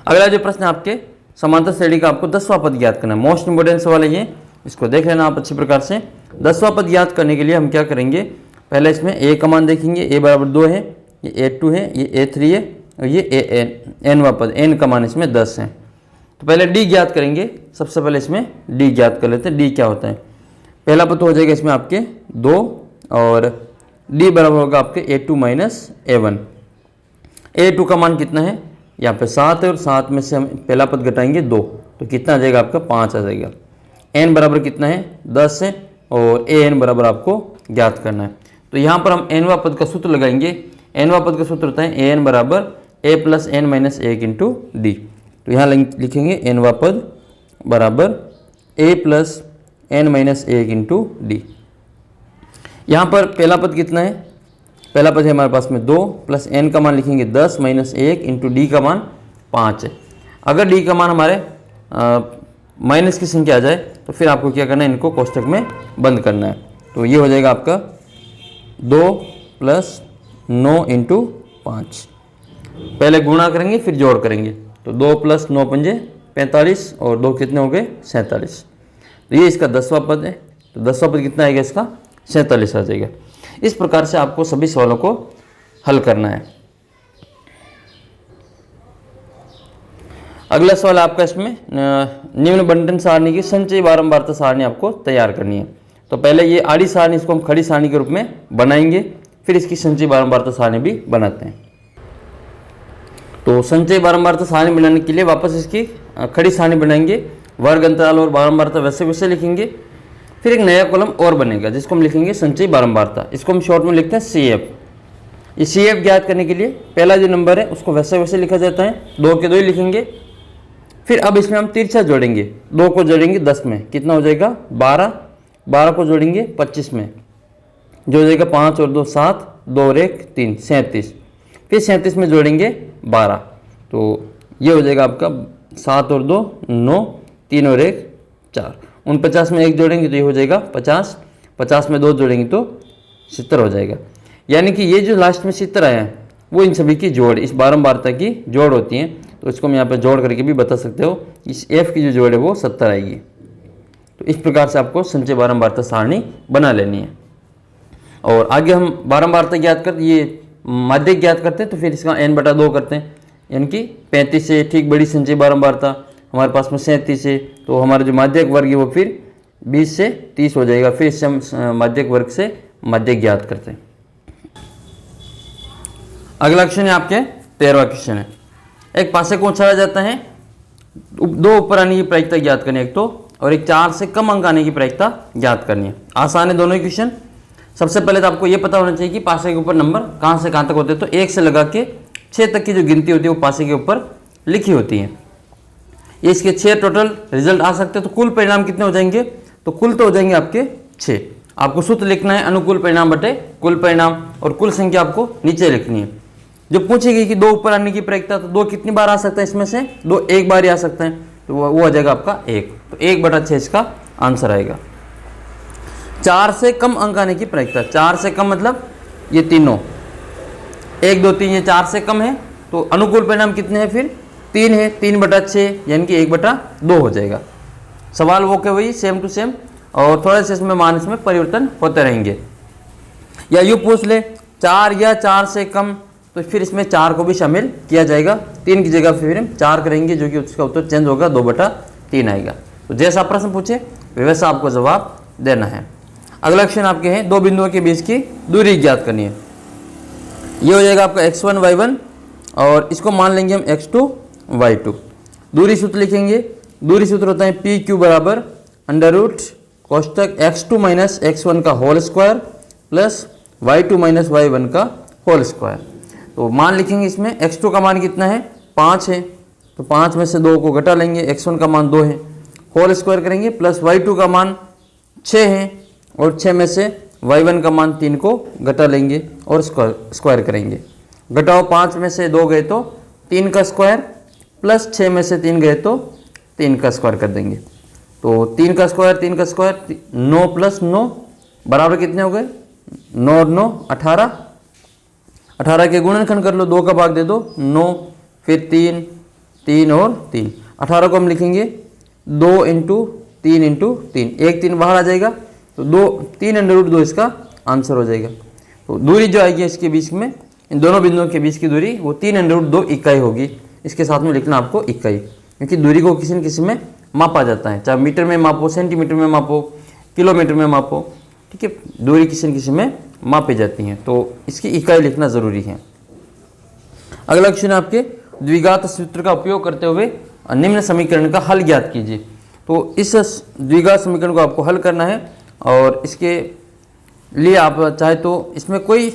अगला जो प्रश्न आपके समांतर श्रेणी का आपको 10वां पद ज्ञात करना है। मोस्ट इंपोर्टेंट सवाल है ये, इसको देख लेना आप अच्छी प्रकार से। 10वां पद ज्ञात करने के लिए हम क्या करेंगे, पहले इसमें A का मान देखेंगे, A बराबर 2 है, ये A2 है, ये A3 है और ये Nवां पद, N का मान इसमें 10 है। तो पहले D ज्ञात करेंगे, सबसे पहले इसमें D ज्ञात कर लेते हैं। D क्या होता है, पहला पद हो जाएगा इसमें आपके 2 और D बराबर होगा आपके A2 - A1। A2 का मान कितना है, यहाँ पे 7 है और 7 में से हम पहला पद घटाएंगे 2, तो कितना आ जाएगा आपका 5 आ जाएगा। n बराबर कितना है 10 है और an बराबर आपको ज्ञात करना है। तो यहाँ पर हम nवां पद का सूत्र लगाएंगे। nवां पद का सूत्र होता है an बराबर a plus n minus 1 into D. तो यहाँ लिखेंगे nवां पद बराबर a plus n minus 1 into D. यहाँ पर पहला पद कितना है, पहला पद है हमारे पास में 2 प्लस n का मान लिखेंगे 10 माइनस 1 इंटू डी का मान 5 है। अगर डी का मान हमारे माइनस की संख्या आ जाए तो फिर आपको क्या करना है, इनको कोष्टक में बंद करना है। तो ये हो जाएगा आपका 2 प्लस 9 इंटू 5। पहले गुणा करेंगे फिर जोड़ करेंगे। तो 2 प्लस 9 पंजे 45 और 2 कितने हो गए 47। तो ये इसका 10वां पद है। तो 10वां पद कितना आएगा, इसका 47 आ जाएगा। इस प्रकार से आपको सभी सवालों को हल करना है। अगला सवाल आपका इसमें निम्न बंटन सारणी की संचयी बारंबारता सारणी आपको तैयार करनी है। तो पहले ये आड़ी सारणी, इसको हम खड़ी सारणी के रूप में बनाएंगे, फिर इसकी संचयी बारंबारता सारणी भी बनाते हैं। तो संचयी बारंबारता सारणी बनाने के लिए वापस इसकी खड़ी सारणी बनाएंगे, वर्ग अंतराल और बारंबारता वैसे वैसे लिखेंगे। फिर एक नया कॉलम और बनेगा जिसको हम लिखेंगे संचयी बारंबारता। इसको हम शॉर्ट में लिखते हैं CF। ये CF ज्ञात करने के लिए पहला जो नंबर है उसको वैसे वैसे लिखा जाता है, 2 के 2 ही लिखेंगे। फिर अब इसमें हम तिरछा जोड़ेंगे, 2 को जोड़ेंगे 10 में, कितना हो जाएगा 12, 12 को जोड़ेंगे 25 में, जो हो जाएगा 5 और 2 7, 2 और 1 3, 37। फिर 37 में जोड़ेंगे 12, तो ये हो जाएगा आपका 7 और 2 9, 3 और 1 4। 49 में 1 जोड़ेंगे तो ये हो जाएगा 50, 50 में 2 जोड़ेंगे तो 70 हो जाएगा। यानी कि ये जो लास्ट में 70 आया है वो इन सभी की जोड़, इस बारंबारता की जोड़ होती है। तो इसको हम यहाँ पर जोड़ करके भी बता सकते हो, इस F की जो जोड़ है वो 70 आएगी। तो इस प्रकार से आपको संचय बारंबारता सारणी बना लेनी है। और आगे हम बारंबारता ज्ञात कर, ये माध्यक ज्ञात करते हैं, तो फिर इसका n/2 करते हैं, यानी कि 35 से ठीक बड़ी संचय बारंबारता हमारे पास में 37 है, तो हमारा जो माध्यक वर्ग है वो फिर 20 से 30 हो जाएगा। फिर इससे हम माध्यक वर्ग से माध्यक ज्ञात करते हैं। अगला क्वेश्चन है आपके 13वां क्वेश्चन है। एक पासे को उछाला जाता है, 2 ऊपर आने की प्रायिकता ज्ञात करनी है एक तो, और एक 4 से कम अंक आने की प्रायिकता ज्ञात करनी है। आसान है दोनों ही क्वेश्चन। सबसे पहले तो आपको ये पता होना चाहिए कि पासे के ऊपर नंबर कहाँ से कहाँ तक होते हैं। तो 1 से लगा के 6 तक की जो गिनती होती है वो पासे के ऊपर लिखी होती है। ये इसके 6 टोटल रिजल्ट आ सकते हैं। तो कुल परिणाम कितने हो जाएंगे, तो कुल तो हो जाएंगे आपके 6। आपको सूत्र लिखना है अनुकूल परिणाम बटे कुल परिणाम, और कुल संख्या आपको नीचे लिखनी है। जो पूछेगी कि 2 ऊपर आने की प्रायिकता, तो 2 कितनी बार आ सकता है, इसमें से 2 एक बार ही आ सकता है, तो वो आ जाएगा आपका 1। तो 1/6 इसका आंसर आएगा। 4 से कम अंक आने की प्रायिकता, 4 से कम मतलब ये तीनों 1 2 3 ये 4 से कम है, तो अनुकूल परिणाम कितने हैं फिर 3 है, 3/6 यानी कि 1/2 हो जाएगा। सवाल वो क्या वही सेम टू सेम, और थोड़ा सा इसमें मान इसमें परिवर्तन होते रहेंगे। या यूँ पूछ ले 4 या 4 से कम, तो फिर इसमें 4 को भी शामिल किया जाएगा। 3 की जगह फिर हम 4 करेंगे, जो कि उसका उत्तर चेंज होगा, 2/3 आएगा। तो जैसा प्रश्न पूछे वैसा आपको जवाब देना है। अगला क्वेश्चन आपके हैं 2 बिंदुओं के बीच की दूरी ज्ञात करनी है। ये हो जाएगा आपका x1 y1, और इसको मान लेंगे हम x2 y2। दूरी सूत्र लिखेंगे। दूरी सूत्र होता है PQ बराबर √ कोष्टक x2 माइनस x1 का whole square plus y2 minus y1 का होल स्क्वायर। तो मान लिखेंगे इसमें x2 का मान कितना है 5 है, तो 5 में से 2 को घटा लेंगे, x1 का मान 2 है, होल स्क्वायर करेंगे, प्लस y2 का मान 6 है, और 6 में से y1 का मान 3 को घटा लेंगे और स्क्वायर करेंगे। घटाओ 5 में से 2 गए तो 3 का स्क्वायर, प्लस 6 में से 3 गए तो 3 का स्क्वायर कर देंगे। तो 3 का स्क्वायर 9 प्लस 9 बराबर कितने हो गए 9 और 9 18। 18 के गुणनखंड कर लो, 2 का भाग दे दो 9, फिर 3 3 और 3। 18 को हम लिखेंगे 2 × 3 × 3, 1 3 बाहर आ जाएगा, तो 3√2 इसका आंसर हो जाएगा। तो दूरी जो आएगी इसके बीच में, इन दोनों बिंदुओं के बीच की दूरी वो 3√2 इकाई होगी। इसके साथ में लिखना आपको इकाई, क्योंकि दूरी को किसी न किसी में मापा जाता है, चाहे मीटर में मापो, सेंटीमीटर में मापो, किलोमीटर में मापो, ठीक है, दूरी किसी न किसी में मापी जाती हैं, तो इसकी इकाई लिखना ज़रूरी है। अगला क्वेश्चन आपके द्विघात सूत्र का उपयोग करते हुए निम्न समीकरण का हल ज्ञात कीजिए। तो तो इस द्विघात समीकरण को आपको हल करना है और इसके लिए आप चाहे तो इसमें कोई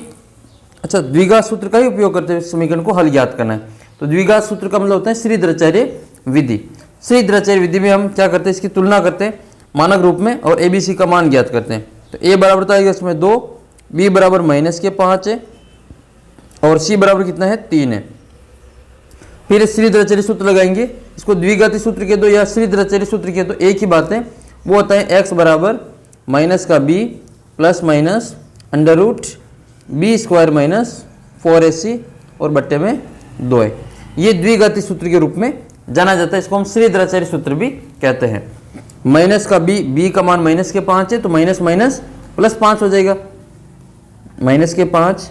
द्विघात सूत्र का ही उपयोग करते हुए समीकरण को हल ज्ञात करना है। तो द्विघात सूत्र का मतलब होता है श्रीधराचार्य विधि। श्रीधराचार्य विधि में हम क्या करते हैं, इसकी तुलना करते हैं मानक रूप में और ABC का मान ज्ञात करते हैं। तो A बराबर तो आएगा इसमें 2, B बराबर -5 है और C बराबर कितना है 3 है। फिर श्रीधराचार्य सूत्र लगाएंगे, इसको द्विघाती सूत्र कह दो या श्रीधराचार्य सूत्र कह दो, एक ही बात है। वो होता है x बराबर माइनस का b plus minus √b² - 4ac और बट्टे में 2 है। ये द्विघाती सूत्र के रूप में जाना जाता है, इसको हम श्रीधराचार्य सूत्र भी कहते हैं। माइनस का b का मान -5 है तो माइनस माइनस प्लस 5 हो जाएगा, -5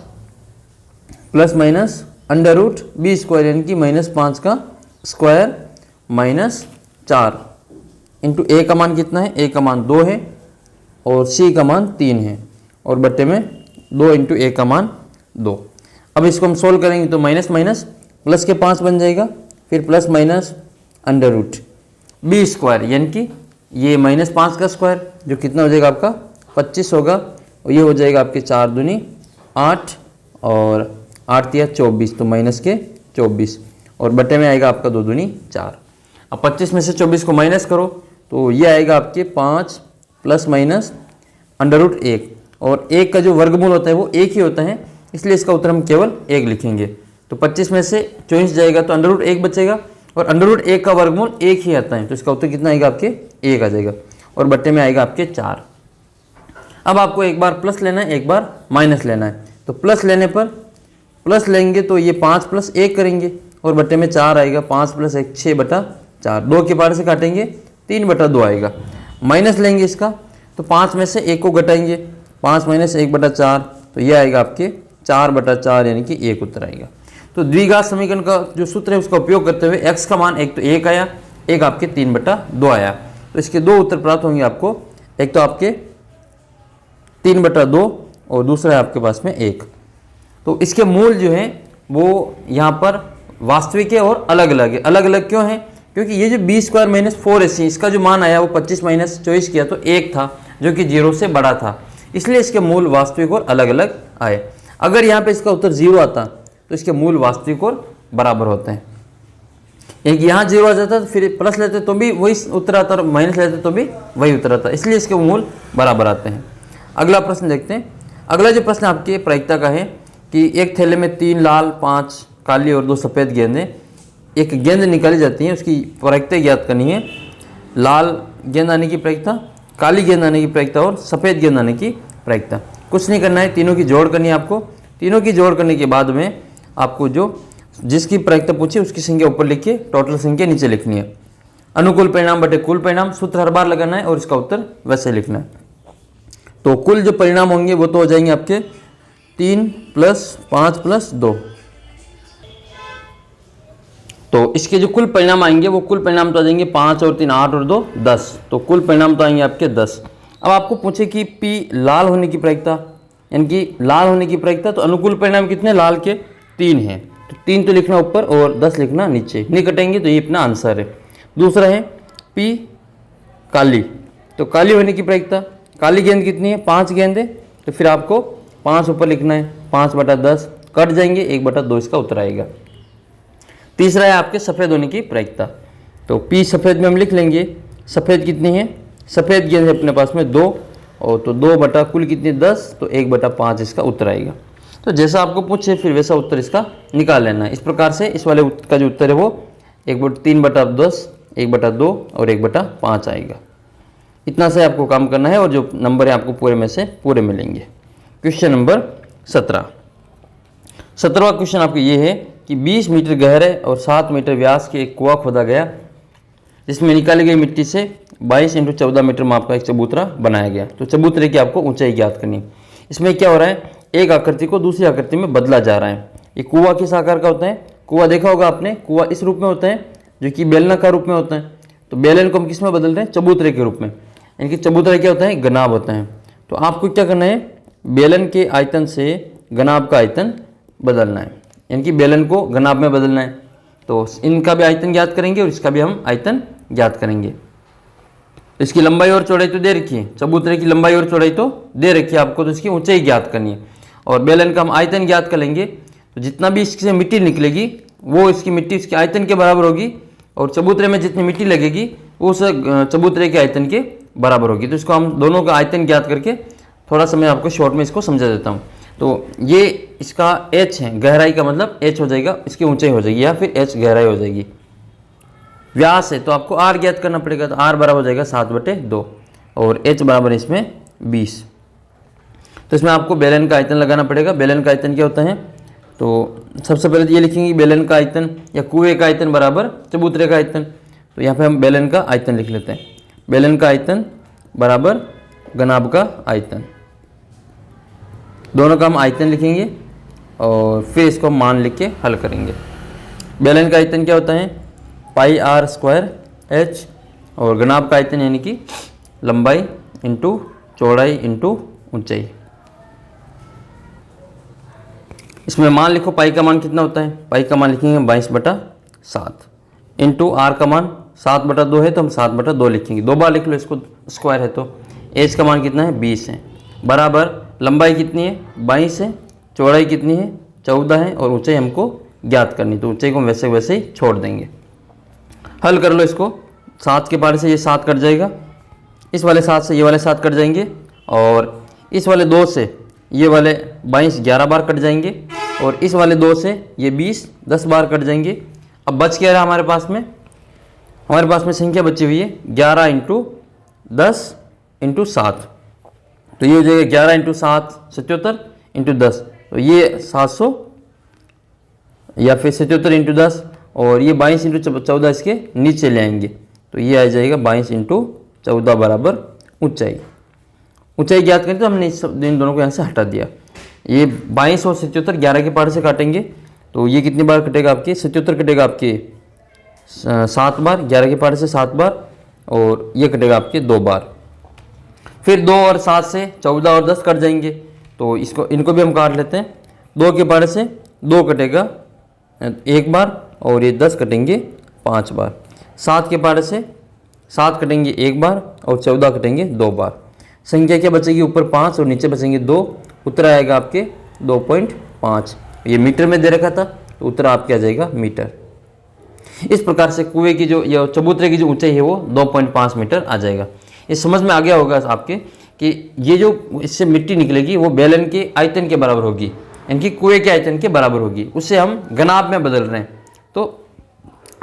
प्लस माइनस √b² यानी कि -5 का स्क्वायर -4 इंटू a का मान कितना है, a का मान 2 है और c का मान 3 है और बट्टे में 2 इंटू a का मान 2। अब इसको हम सोल्व करेंगे तो माइनस माइनस प्लस के 5 बन जाएगा, फिर प्लस माइनस √b² यानी कि ये -5 का स्क्वायर जो कितना हो जाएगा आपका 25 होगा और ये हो जाएगा आपके 4 दूनी 8 और 8 या 24 तो -24 और बटे में आएगा आपका 2 दूनी 4। अब 25 में से 24 को माइनस करो तो ये आएगा आपके 5 प्लस माइनस √1 और 1 का जो वर्गमूल होता है वो 1 ही होता है, इसलिए इसका उत्तर हम केवल 1 लिखेंगे। तो 25 में से 24 जाएगा तो √1 बचेगा और √1 का वर्गमूल 1 ही आता है, तो इसका उत्तर कितना आएगा आपके 1 आ जाएगा और बट्टे में आएगा आपके 4। अब आपको एक बार प्लस लेना है एक बार माइनस लेना है। तो प्लस लेने पर प्लस लेंगे तो ये 5 + 1 करेंगे और बट्टे में 4 आएगा, 5 + 1 6/4, 2 के पार से काटेंगे 3/2 आएगा। माइनस लेंगे इसका तो 5 में से 1 को घटाएंगे, 5 - 1/4 तो ये आएगा आपके 4/4 यानी कि 1 उत्तर आएगा। तो द्विघात समीकरण का जो सूत्र है उसका उपयोग करते हुए x का मान एक तो 1 आया, एक आपके 3/2 आया। तो इसके 2 उत्तर प्राप्त होंगे आपको, एक तो आपके 3/2 और दूसरा है आपके पास में 1। तो इसके मूल जो है वो यहाँ पर वास्तविक है और अलग अलग है। अलग अलग क्यों है, क्योंकि ये जो b² - 4ac इसका जो मान आया वो 25 - 24 किया तो 1 था जो कि 0 से बड़ा था, इसलिए इसके मूल वास्तविक और अलग अलग आए। अगर यहाँ पे इसका उत्तर 0 आता तो इसके मूल वास्तविक और बराबर होते हैं। यानी कि यहाँ 0 आ जाता तो फिर प्लस लेते तो भी वही उत्तर आता और माइनस लेते तो भी वही उत्तर आता, इसलिए इसके मूल बराबर आते हैं। अगला प्रश्न देखते हैं। अगला जो प्रश्न आपके प्रायिकता का है कि एक थैले में 3 लाल 5 काली और 2 सफ़ेद गेंदें, एक गेंद निकाली जाती है, उसकी प्रायिकता ज्ञात करनी है। लाल गेंद आने की प्रायिकता, काली गेंद आने की प्रायिकता और सफ़ेद गेंद आने की प्रायिकता। कुछ नहीं करना है, तीनों की जोड़ करनी है आपको। तीनों की जोड़ करने के बाद में आपको जो जिसकी प्रायिकता पूछी उसकी संख्या ऊपर लिख के टोटल संख्या नीचे लिखनी है। अनुकूल परिणाम बटे कुल परिणाम सूत्र हर बार लगाना है और इसका उत्तर वैसे लिखना है। तो कुल जो परिणाम होंगे वो तो हो जाएंगे आपके 3 + 5 + 2। तो इसके जो कुल परिणाम आएंगे वो कुल परिणाम तो आ जाएंगे 5 और 3 8 और 2 10, तो कुल परिणाम तो आएंगे आपके 10। अब आपको पूछे कि P लाल होने की प्रायिकता, यानी कि लाल होने की प्रायिकता, तो अनुकूल परिणाम कितने लाल के 3 हैं, तो 3 तो लिखना ऊपर और 10 लिखना नीचे, नहीं कटेंगे तो ये अपना आंसर है। दूसरा है P काली, तो काली होने की प्रायिकता, काली गेंद कितनी है 5 गेंद है, तो फिर आपको 5 ऊपर लिखना है, 5/10 कट जाएंगे 1/2 इसका उत्तर आएगा। तीसरा है आपके सफ़ेद होने की प्रायिकता, तो P सफ़ेद में हम लिख लेंगे, सफ़ेद कितनी है, सफ़ेद गेंद है अपने पास में 2 और तो 2 कुल कितनी 10, तो 1/5 इसका उत्तर आएगा। तो जैसा आपको पूछे फिर वैसा उत्तर इसका निकाल लेना है। इस प्रकार से इस वाले का जो उत्तर है वो 3/10, 1/2 और 1/5 आएगा। इतना से आपको काम करना है और जो नंबर है आपको पूरे में से पूरे मिलेंगे। क्वेश्चन नंबर 17वां क्वेश्चन आपको ये है कि 20 मीटर गहरे और 7 मीटर व्यास के एक कुआं खोदा गया, जिसमें निकाली गई मिट्टी से 22 × 14 मीटर माप का एक चबूतरा बनाया गया। तो चबूतरे की आपको ऊंचाई ज्ञात करनी है। इसमें क्या हो रहा है, एक आकृति को दूसरी आकृति में बदला जा रहा है। ये कुआं किस आकार का होता है, कुआं देखा होगा आपने, कुआं इस रूप में होता है जो कि बेलनाकार रूप में होता है। तो बेलन को हम किस में बदल रहे हैं, चबूतरे के रूप में, यानी कि चबूतरा क्या होता है, गनाब होता है। तो आपको क्या करना है, बेलन के आयतन से गनाब का आयतन बदलना है, यानी कि बेलन को गनाब में बदलना है। तो इनका भी आयतन ज्ञात करेंगे और इसका भी हम आयतन ज्ञात करेंगे। इसकी लंबाई और चौड़ाई तो दे रखी है, चबूतरे की लंबाई और चौड़ाई तो दे रखी है आपको, तो इसकी ऊंचाई ज्ञात करनी है। और बेलन का हम आयतन ज्ञात कर लेंगे, तो जितना भी इससे मिट्टी निकलेगी वो इसकी मिट्टी इसके आयतन के बराबर होगी, और चबूतरे में जितनी मिट्टी लगेगी वो उस चबूतरे के आयतन के बराबर होगी। तो इसको हम दोनों का आयतन ज्ञात करके थोड़ा सा मैं आपको शॉर्ट में इसको समझा देता हूँ। तो ये इसका h है, गहराई का मतलब h हो जाएगा, इसकी ऊंचाई हो जाएगी, या फिर h गहराई हो जाएगी। व्यास है तो आपको r ज्ञात करना पड़ेगा, तो r बराबर हो जाएगा 7/2 और h बराबर इसमें 20। तो इसमें आपको बेलन का आयतन लगाना पड़ेगा। बेलन का आयतन क्या होता है, तो सबसे पहले तो ये लिखेंगे बेलन का आयतन या कुएं का आयतन बराबर चबूतरे का आयतन। तो यहाँ पे हम बेलन का आयतन लिख लेते हैं, बेलन का आयतन बराबर गनाब का आयतन, दोनों का हम आयतन लिखेंगे और फिर इसको मान लिख के हल करेंगे। बेलन का आयतन क्या होता है, πr² h, और गनाब का आयतन यानी कि लंबाई इंटू चौड़ाई इंटू ऊंचाई। इसमें मान लिखो, पाई का मान कितना होता है, पाई का मान लिखेंगे 22/7 इंटू आर का मान 7/2 है तो हम 7/2 लिखेंगे, 2 बार लिख लो इसको, स्क्वायर है तो। एच का मान कितना है 20 है, बराबर लंबाई कितनी है 22 है, चौड़ाई कितनी है 14 है, और ऊंचाई हमको ज्ञात करनी, तो ऊंचाई को वैसे वैसे ही छोड़ देंगे। हल कर लो इसको, 7 के पारे से ये 7 कट जाएगा, इस वाले 7 से ये वाले 7 कट जाएंगे, और इस वाले 2 से ये वाले 22 11 बार कट जाएंगे, और इस वाले 2 से ये 20 10 बार कट जाएंगे। अब बच क्या रहा हमारे पास में, हमारे पास में संख्या बची हुई है 11 इंटू 10 इंटू 7, तो ये हो जाएगा 11 इंटू 7 77 इंटू 10, तो ये 700, या फिर 77 इंटू 10, और ये 22 इंटू 14 इसके नीचे ले आएंगे, तो ये आ जाएगा 22 इंटू 14 बराबर ऊंचाई। ऊंचाई ज्ञात करें तो हमने इन दोनों को यहाँ से हटा दिया। ये 22 और 77 11 के पार से काटेंगे, तो ये कितनी बार कटेगा आपके, 77 कटेगा आपके 7 बार, 11 के पार से 7 बार, और ये कटेगा आपके 2 बार। फिर 2 और 7 से 14 और 10 कट जाएंगे, तो इनको भी हम काट लेते हैं। 2 के पार से 2 कटेगा 1 बार, और ये 10 कटेंगे 5 बार। 7 के पार से 7 कटेंगे 1 बार, और 14 कटेंगे 2 बार। संख्या क्या बचेगी, ऊपर 5 और नीचे बचेंगे 2, उत्तर आएगा आपके 2.5। ये मीटर में दे रखा था, तो उत्तर आपके आ जाएगा मीटर। इस प्रकार से कुएं की जो या चबूतरे की जो ऊंचाई है वो 2.5 मीटर आ जाएगा। ये समझ में आ गया होगा आपके कि ये जो इससे मिट्टी निकलेगी वो बेलन के आयतन के बराबर होगी, यानी कि कुएं के आयतन के बराबर होगी। उससे हम घनाभ में बदल रहे हैं, तो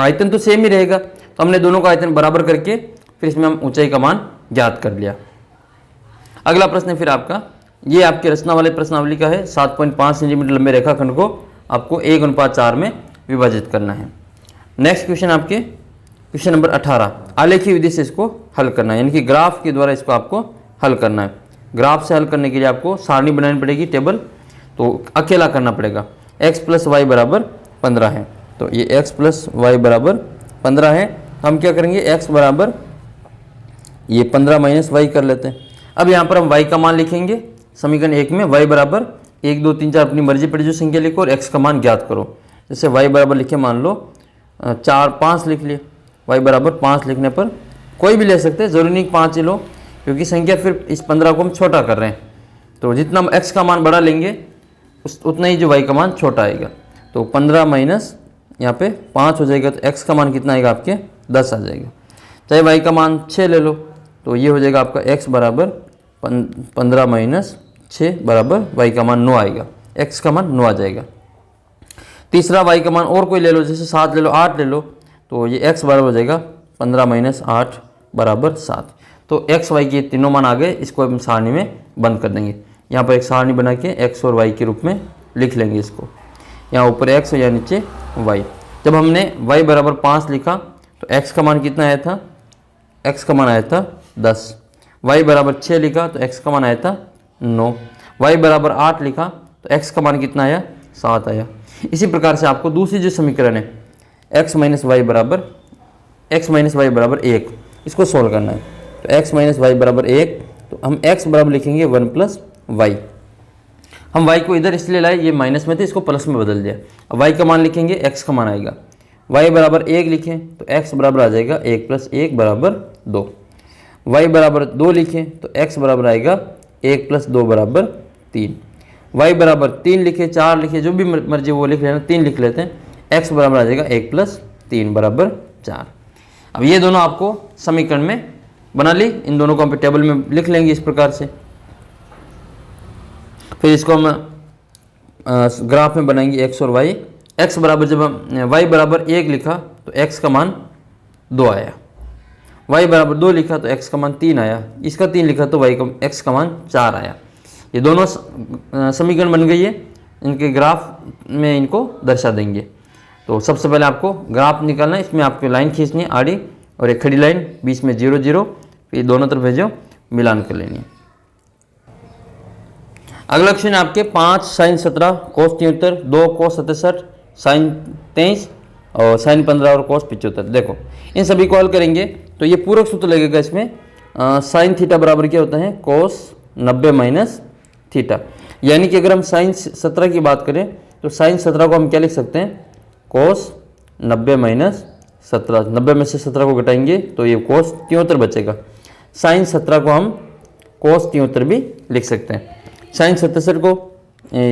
आयतन तो सेम ही रहेगा, तो हमने दोनों का आयतन बराबर करके फिर इसमें हम ऊंचाई का मान ज्ञात कर लिया। अगला प्रश्न है फिर आपका, ये आपके रचना वाले प्रश्नावली का है। 7.5 सेंटीमीटर लंबे रेखाखंड को आपको 1:4 में विभाजित करना है। नेक्स्ट क्वेश्चन आपके क्वेश्चन नंबर 18, आलेखी विधि से इसको हल करना है, यानी कि ग्राफ के द्वारा इसको आपको हल करना है। ग्राफ से हल करने के लिए आपको सारणी बनानी पड़ेगी, टेबल, तो अकेला करना पड़ेगा। x + y = 15 है, तो ये x + y = 15 है। हम क्या करेंगे, x बराबर ये 15 - y कर लेते हैं। अब यहाँ पर हम y का मान लिखेंगे समीकरण 1 में, y बराबर 1 2 3 4 अपनी मर्जी पर जो संख्या लिखो और x का मान ज्ञात करो। जैसे y बराबर लिखे, मान लो 4 5 लिख लिए, y बराबर 5 लिखने पर कोई भी ले सकते हैं, ज़रूरी नहीं 5 ही लो, क्योंकि संख्या फिर इस 15 को हम छोटा कर रहे हैं, तो जितना हम x का मान बड़ा लेंगे उतना ही जो y का मान छोटा आएगा। तो 15 माइनस यहाँ पे 5 हो जाएगा, तो x का मान कितना आएगा आपके 10 आ जाएगा। चाहे y का मान 6 ले लो, तो ये हो जाएगा आपका x बराबर 15 - 6 बराबर y का मान 9 आएगा, x का मान 9 आ जाएगा। तीसरा y का मान और कोई ले लो, जैसे 7 ले लो, 8 ले लो, तो ये x बराबर हो जाएगा 15 - 8 बराबर 7। तो x y के तीनों मान आ गए, इसको हम सारणी में बंद कर देंगे। यहाँ पर एक सारणी बना के x और y के रूप में लिख लेंगे इसको, यहाँ ऊपर x और यहाँ नीचे y। जब हमने y बराबर 5 लिखा तो x का मान कितना आया था, x का मान आया था 10। y बराबर 6 लिखा तो x का मान आया था 9। y बराबर 8 लिखा तो x का मान कितना आया, 7 आया। इसी प्रकार से आपको दूसरी जो समीकरण है x - y बराबर 1, इसको सोल्व करना है। तो x - y बराबर 1, तो हम x बराबर लिखेंगे 1 + y। हम y को इधर इसलिए लाए, ये माइनस में थे, इसको प्लस में बदल दिया। अब y का मान लिखेंगे, x का मान आएगा। y बराबर 1 लिखें तो x बराबर आ जाएगा 1 + 1 बराबर 2। y बराबर 2 लिखें तो x बराबर आएगा 1 + 2 = 3। y बराबर 3 लिखे, 4 लिखे, जो भी मर्जी वो लिख लेना, 3 लिख लेते हैं। x बराबर आ जाएगा 1 + 3 = 4। अब ये दोनों आपको समीकरण में बना ली, इन दोनों को हम टेबल में लिख लेंगे इस प्रकार से। फिर इसको हम ग्राफ में बनाएंगे x और y। x बराबर जब हम y बराबर 1 लिखा तो x का मान 2 आया, y बराबर 2 लिखा तो x का मान 3 आया, इसका 3 लिखा तो x का मान 4 आया। ये दोनों समीकरण बन गई है, इनके ग्राफ में इनको दर्शा देंगे। तो सबसे पहले आपको ग्राफ निकालना है, इसमें आपको लाइन खींचनी है आड़ी और एक खड़ी लाइन, बीच में 0 0, फिर दोनों तरफ भेजो मिलान कर लेनी है। अगला क्वेश्चन आपके 5 sin 17 cos 73, 2 cos 67, sin 23 और sin 15 और cos 75। देखो इन सभी को हल करेंगे तो ये पूरक सूत्र लगेगा इसमें। sin थीटा बराबर क्या होता है, cos 90 - थीटा। यानी कि अगर हम sin 17 की बात करें तो sin 17 को हम क्या लिख सकते हैं, cos 90 - 17। 90 में से 17 को घटाएंगे तो ये cos 73 बचेगा। sin 17 को हम cos 73 भी लिख सकते हैं। sin 37 को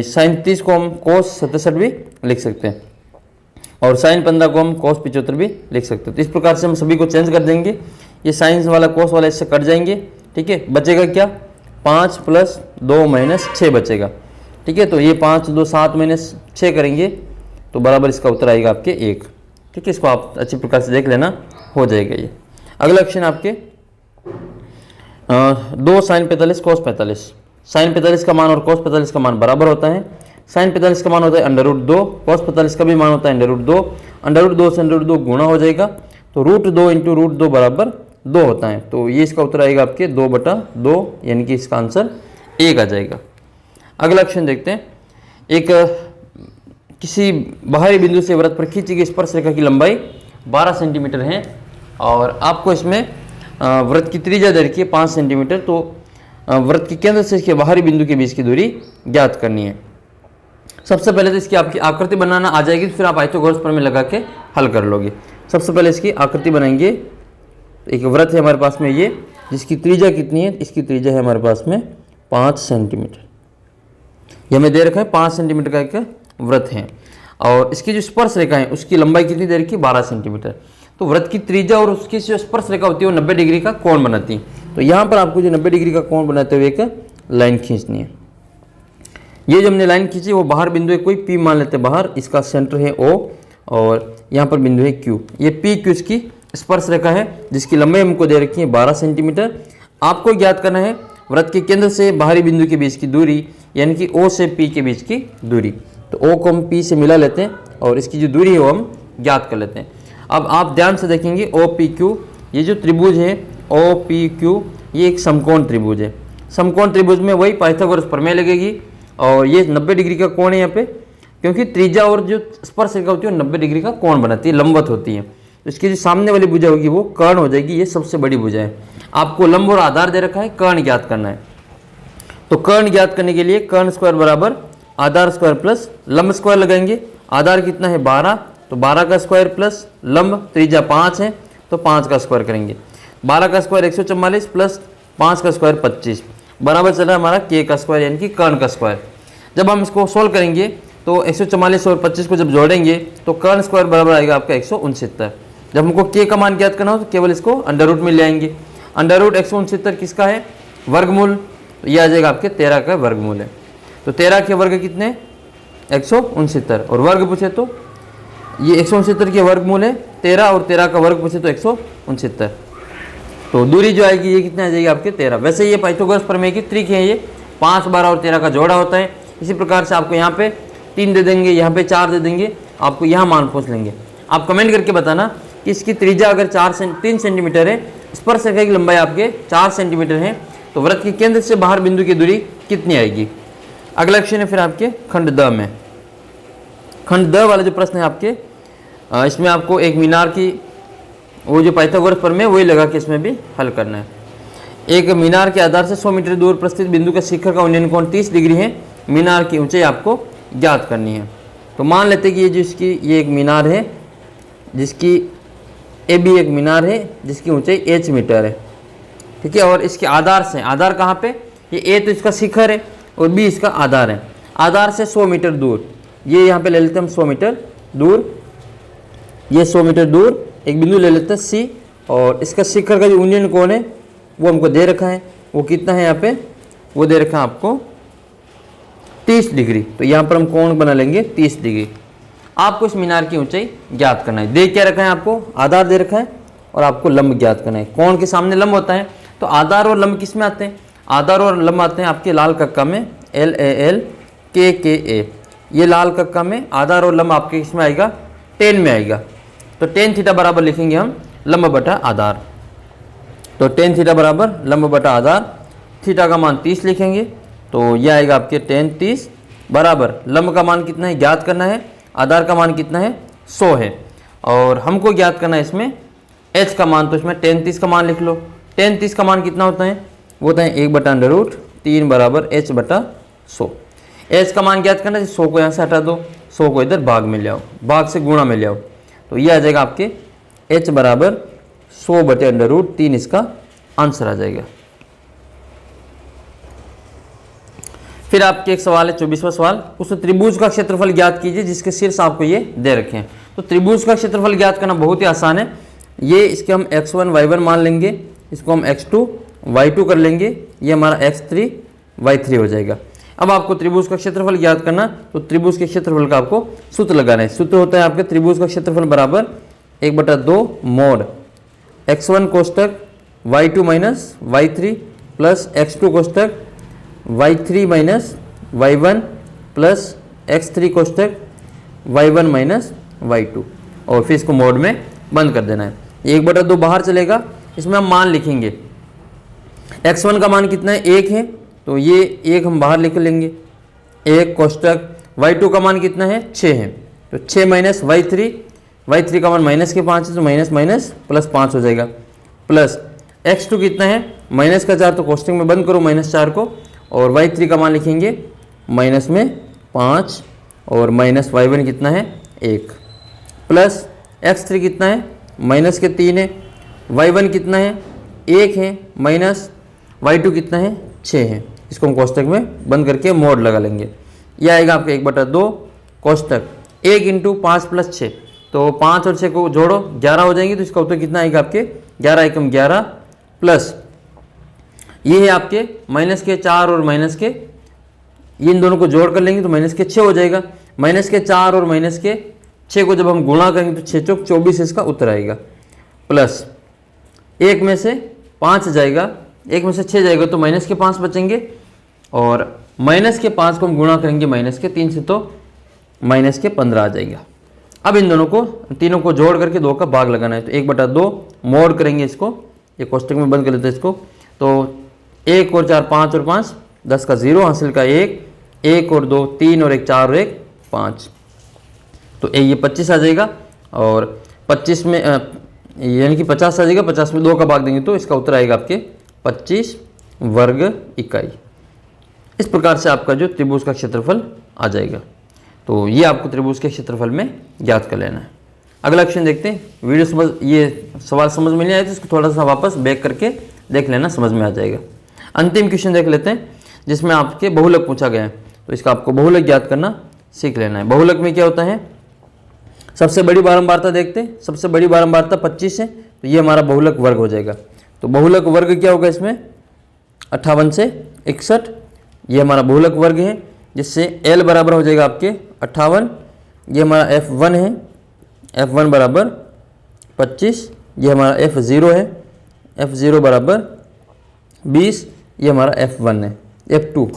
sin 30 को हम cos 67 भी लिख सकते हैं और sin 15 को हम cos 75 भी लिख सकते हैं। तो इस प्रकार से हम सभी को चेंज कर देंगे, ये साइंस वाला cos वाला इससे कट जाएंगे। ठीक है, बचेगा क्या, 5 + 2 - 6 बचेगा। ठीक है, तो ये 5 2 7 - 6 करेंगे तो बराबर इसका उत्तर आएगा आपके 1। ठीक है, इसको आप अच्छी प्रकार से देख लेना, हो जाएगा ये। अगला क्वेश्चन आपके 2 sin 45 cos 45। sin 45 का मान और cos 45 का मान बराबर होता है। sin 45 का मान होता है √2, cos 45 का भी मान होता है √2। √2 से √2 गुणा हो जाएगा तो √2 × √2 = 2 होता है। तो ये इसका उत्तर आएगा आपके 2/2, यानी कि इसका आंसर 1 आ जाएगा। अगला क्वेश्चन देखते हैं। एक किसी बाहरी बिंदु से वृत्त पर खींची गई स्पर्श रेखा की लंबाई 12 सेंटीमीटर है और आपको इसमें वृत्त की त्रिज्या दे रखी है 5 सेंटीमीटर। तो वृत्त के केंद्र से इसके बाहरी बिंदु के बीच की दूरी ज्ञात करनी है। सबसे पहले तो इसकी आपकी आकृति बनाना आ जाएगी, फिर आप आयतोगोरस प्रमेय लगा के हल कर लोगे। सबसे पहले इसकी आकृति बनाएंगे। एक वृत्त है हमारे पास में ये, जिसकी त्रिज्या कितनी है, इसकी त्रिज्या है हमारे पास में 5 सेंटीमीटर। ये हमें दे रखा है 5 सेंटीमीटर का एक वृत्त है और इसकी जो स्पर्श रेखा है उसकी लंबाई कितनी दे रखी है, 12 सेंटीमीटर। तो वृत्त की त्रिज्या और उसकी जो स्पर्श रेखा होती है वो 90 डिग्री का कोण बनाती है। तो यहाँ पर आपको जो 90 डिग्री का कोण बनाते हुए एक लाइन खींचनी है। ये जो हमने लाइन खींची वो बाहर बिंदु है, कोई P मान लेते हैं बाहर, इसका सेंटर है O और यहाँ पर बिंदु है Q। ये PQ इसकी स्पर्श रेखा है जिसकी लंबाई हमको दे रखी है 12 सेंटीमीटर। आपको ज्ञात करना है वृत्त के केंद्र से बाहरी बिंदु के बीच की दूरी, यानी कि O से P के बीच की दूरी। तो O को हम P से मिला लेते हैं और इसकी जो दूरी है वो हम ज्ञात कर लेते हैं। अब आप ध्यान से देखेंगे OPQ, ये जो त्रिभुज है OPQ, ये एक समकोण त्रिभुज है। समकोण त्रिभुज में वही पाइथागोरस प्रमेय लगेगी और ये 90 डिग्री का कोण है यहाँ पे, क्योंकि त्रिज्या और जो स्पर्श रेखा होती है 90 डिग्री का कोण बनाती है, लंबवत होती है। तो इसकी जो सामने वाली भुजा होगी वो कर्ण हो जाएगी, ये सबसे बड़ी भुजा है। आपको लंब और आधार दे रखा है, कर्ण ज्ञात करना है। तो कर्ण ज्ञात करने के लिए कर्ण स्क्वायर बराबर आधार स्क्वायर प्लस लंब स्क्वायर लगाएंगे। आधार कितना है 12, तो 12 का स्क्वायर प्लस लंब त्रिज्या 5 है तो 5 का स्क्वायर करेंगे। 12 का स्क्वायर 144 प्लस 5 का स्क्वायर 25 बराबर चल रहा है हमारा k का स्क्वायर, यानी कि कर्ण का स्क्वायर। जब हम इसको सोल्व करेंगे तो 144 और 25 को जब जोड़ेंगे तो कर्ण स्क्वायर बराबर आएगा आपका 169। जब हमको k का मान ज्ञात करना हो तो केवल इसको अंडर रूट में ले आएंगे। अंडर रूट 169 किसका है, वर्गमूल, तो ये आ जाएगा आपके 13 का वर्गमूल है। तो 13 के वर्ग कितने, 169, और वर्ग पूछे तो ये 169 के वर्गमूल है 13 और 13 का वर्ग पूछे तो 169। तो दूरी जो आएगी ये कितनी आ जाएगी आपके 13। वैसे ये पाइथागोरस प्रमेय की ट्रिक है, ये 5 12 और 13 का जोड़ा होता है। इसी प्रकार से आपको यहाँ पे 3 दे देंगे, यहाँ पे 4 दे देंगे, आपको यहाँ मान पूछ लेंगे। आप कमेंट करके बताना कि इसकी त्रिज्या अगर 3 सेंटीमीटर है, स्पर्श रेखा की लंबाई आपके 4 सेंटीमीटर है, तो वृत्त के केंद्र से बाहर बिंदु की दूरी कितनी आएगी। अगला क्वेश्चन है फिर आपके खंड द में। खंड द वाला जो प्रश्न है आपके, इसमें आपको एक मीनार की वो जो पाइथागोरस प्रमेय वही लगा के इसमें भी हल करना है। एक मीनार के आधार से 100 मीटर दूर पर स्थित बिंदु का शिखर का उन्नयन कोण 30 डिग्री है। मीनार की ऊंचाई आपको ज्ञात करनी है। तो मान लेते हैं कि ये जो इसकी ये एक मीनार है, जिसकी AB एक मीनार है जिसकी ऊंचाई h मीटर है। ठीक है। और इसके आधार से, आधार कहाँ पे, ये ए तो इसका शिखर है और बी इसका आधार है। आधार से 100 मीटर दूर, ये यहाँ पे ले लेते हैं हम 100 मीटर दूर, ये 100 मीटर दूर एक बिंदु ले लेते हैं सी, और इसका शिखर का जो यूनियन कोण है वो हमको दे रखा है, वो कितना है यहाँ पे, वो दे रखा है आपको 30 डिग्री। तो यहाँ पर हम कोण बना लेंगे 30 डिग्री। आपको इस मीनार की ऊंचाई ज्ञात करना है। दे क्या रखा है आपको, आधार दे रखा है और आपको लंब ज्ञात करना है। कोण के सामने लंब होता है, तो आधार और लंब किस में आते हैं, आधार और लंब आते हैं आपके लाल कक्का में LAL KKA। ये लाल कक्का में आधार और लंब आपके किस में आएगा, टेन में आएगा। तो टेन थीटा बराबर लिखेंगे हम लंब बटा आधार। तो टेन थीटा बराबर लंब बटा आधार, थीटा का मान 30 लिखेंगे, तो ये आएगा आपके टेन 30 बराबर लंब का मान कितना है ज्ञात करना है, आधार का मान कितना है 100 है, और हमको ज्ञात करना है इसमें h का मान। तो इसमें टेन 30 का मान लिख लो। टेन 30 का मान कितना होता है, वो होता है 1/√3 बराबर h बटा 100। h का मान ज्ञात करना है, 100 को यहाँ से हटा दो, 100 को इधर भाग में ले आओ, भाग से गुणा में ले आओ, तो ये आ जाएगा आपके h बराबर 100/√3, इसका आंसर आ जाएगा। फिर आपके एक सवाल है 24वां सवाल, उसमें त्रिभुज का क्षेत्रफल ज्ञात कीजिए जिसके शीर्ष आपको ये दे रखे हैं। तो त्रिभुज का क्षेत्रफल ज्ञात करना बहुत ही आसान है। ये इसके हम x1 y1 मान लेंगे, इसको हम x2 y2 कर लेंगे, ये हमारा x3 y3 हो जाएगा। अब आपको त्रिभुज का क्षेत्रफल ज्ञात करना, तो त्रिभुज के क्षेत्रफल का आपको सूत्र लगाना है। सूत्र होता है आपके त्रिभुज का क्षेत्रफल बराबर 1/2 mode x1 कोष्टक y2 minus y3 plus x2 कोष्टक y3 minus y1 plus x3 कोष्टक y1 minus y2, और फिर इसको मोड में बंद कर देना है। 1/2 बाहर चलेगा, इसमें हम मान लिखेंगे। x1 का मान कितना है, 1 है, तो ये 1 हम बाहर लिख लेंगे, 1 कोष्टक y2 का मान कितना है, 6 है, तो 6 माइनस y3 का मान माइनस के 5 है, तो माइनस माइनस प्लस 5 हो जाएगा, प्लस x2 कितना है, माइनस का 4, तो कोष्टक में बंद करो -4 को, और y3 का मान लिखेंगे माइनस में 5, और माइनस y1 कितना है 1, प्लस x3 कितना है माइनस के 3 है, y1 कितना है 1 है, माइनस y2 कितना है 6 है। इसको हम कोष्टक में बंद करके मोड लगा लेंगे। यह आएगा आपका 1/2 कोष्टक 1 × 5 + 6, तो 5 और 6 को जोड़ो 11 हो जाएंगे, तो इसका उत्तर कितना आएगा आपके 11 × 11 प्लस ये है आपके माइनस के 4 और माइनस के, इन दोनों को जोड़ कर लेंगे तो माइनस के 6 हो जाएगा। माइनस के 4 और माइनस के 6 को जब हम गुणा करेंगे तो 6 चौक 24 इसका उत्तर आएगा, प्लस 1 में से 5 जाएगा, 1 में से 6 जाएगा, तो माइनस के 5 बचेंगे, और माइनस के 5 को हम गुणा करेंगे माइनस के 3 से, तो माइनस के 15 आ जाएगा। अब इन दोनों को, तीनों को जोड़ करके 2 का भाग लगाना है, तो 1/2 मोड करेंगे इसको, ये कोष्टक में बंद कर लेते हैं इसको, तो 1 और 4 5 और 5 10 का 0 हासिल का 1 और 2 3 और 1 4 और 1 5, तो ये 25 आ जाएगा, और 25 में यानी कि 50 आ जाएगा, 50 में 2 का भाग देंगे तो इसका उत्तर आएगा आपके 25 वर्ग इकाई। इस प्रकार से आपका जो त्रिभुज का क्षेत्रफल आ जाएगा। तो ये आपको त्रिभुज के क्षेत्रफल में ज्ञात कर लेना है। अगला क्वेश्चन देखते हैं। वीडियो समझ, ये सवाल समझ में नहीं आया तो इसको थोड़ा सा वापस बैक करके देख लेना, समझ में आ जाएगा। अंतिम क्वेश्चन देख लेते हैं जिसमें आपके बहुलक पूछा गया है, तो इसका आपको बहुलक ज्ञात करना सीख लेना है। बहुलक में क्या होता है, सबसे बड़ी बारंबारता देखते हैं। सबसे बड़ी बारंबारता 25 है, तो ये हमारा बहुलक वर्ग हो जाएगा। तो बहुलक वर्ग क्या होगा इसमें 58 से 61, ये हमारा बहुलक वर्ग है, जिससे L बराबर हो जाएगा आपके 58, ये हमारा F1 है, F1 बराबर 25, ये हमारा F0 है, F0 बराबर 20, ये हमारा F1 है, F2,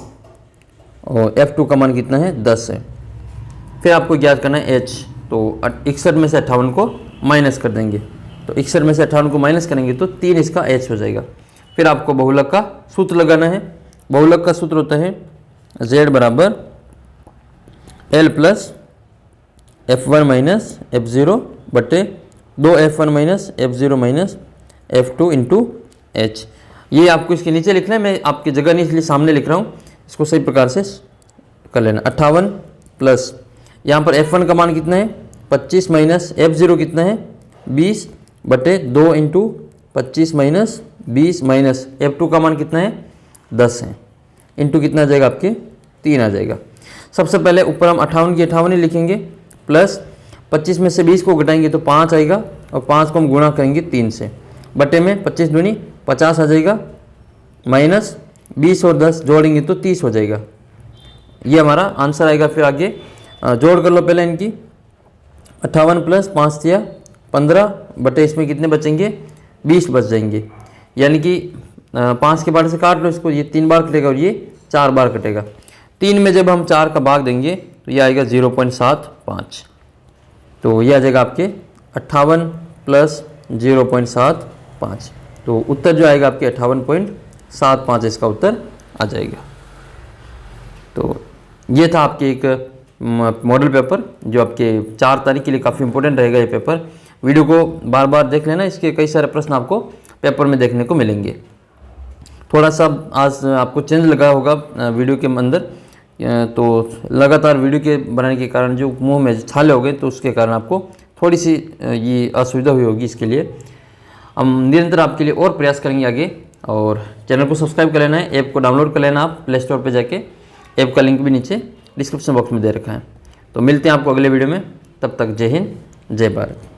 और F2 का मान कितना है 10 है। फिर आपको ज्ञात करना है H, तो 61 में से 58 को माइनस कर देंगे, तो 61 में से 58 को माइनस करेंगे तो 3 इसका H हो जाएगा। फिर आपको बहुलक का सूत्र लगाना है। बहुलक का सूत्र होता है Z बराबर L plus F1 minus F0 बटे 2 F1 minus F0 minus F2 into H। ये आपको इसके नीचे लिखना है, मैं आपकी जगह नहीं इसलिए सामने लिख रहा हूँ, इसको सही प्रकार से कर लेना। 58 प्लस यहाँ पर F1 का मान कितना है 25 माइनस F0 कितना है 20 बटे 2 इंटू 25 माइनस 20 माइनस F2 का मान कितना है 10 है, इंटू कितना आ जाएगा आपके 3 आ जाएगा। सबसे पहले ऊपर हम 58 की 58 ही लिखेंगे, प्लस 25 में से 20 को घटाएंगे तो 5 आएगा, और 5 को हम गुणा करेंगे 3 से, बटे में 25 दूनी 50 आ जाएगा, माइनस 20 और 10 जोड़ेंगे तो 30 हो जाएगा। ये हमारा आंसर आएगा। फिर आगे जोड़ कर लो पहले इनकी, 58 प्लस 5 दिया 15, बटे इसमें कितने बचेंगे 20 बच जाएंगे, यानी कि 5 के बार से काट लो इसको, ये 3 बार कटेगा और ये 4 बार कटेगा। 3 में जब हम 4 का भाग देंगे तो ये आएगा 0.75, तो ये आ जाएगा आपके 58 प्लस 0.75, तो उत्तर जो आएगा आपके 58.75 इसका उत्तर आ जाएगा। तो ये था आपके एक मॉडल पेपर जो आपके 4 तारीख के लिए काफ़ी इंपॉर्टेंट रहेगा ये पेपर। वीडियो को बार बार देख लेना, इसके कई सारे प्रश्न आपको पेपर में देखने को मिलेंगे। थोड़ा सा आज आपको चेंज लगा होगा वीडियो के अंदर, तो लगातार वीडियो के बनाने के कारण जो मुंह में छाले हो गए, तो उसके कारण आपको थोड़ी सी ये असुविधा हुई होगी। इसके लिए हम निरंतर आपके लिए और प्रयास करेंगे आगे, और चैनल को सब्सक्राइब कर लेना है, ऐप को डाउनलोड कर लेना आप प्ले स्टोर पर जाके, ऐप का लिंक भी नीचे डिस्क्रिप्शन बॉक्स में दे रखा है। तो मिलते हैं आपको अगले वीडियो में, तब तक जय हिंद जय भारत।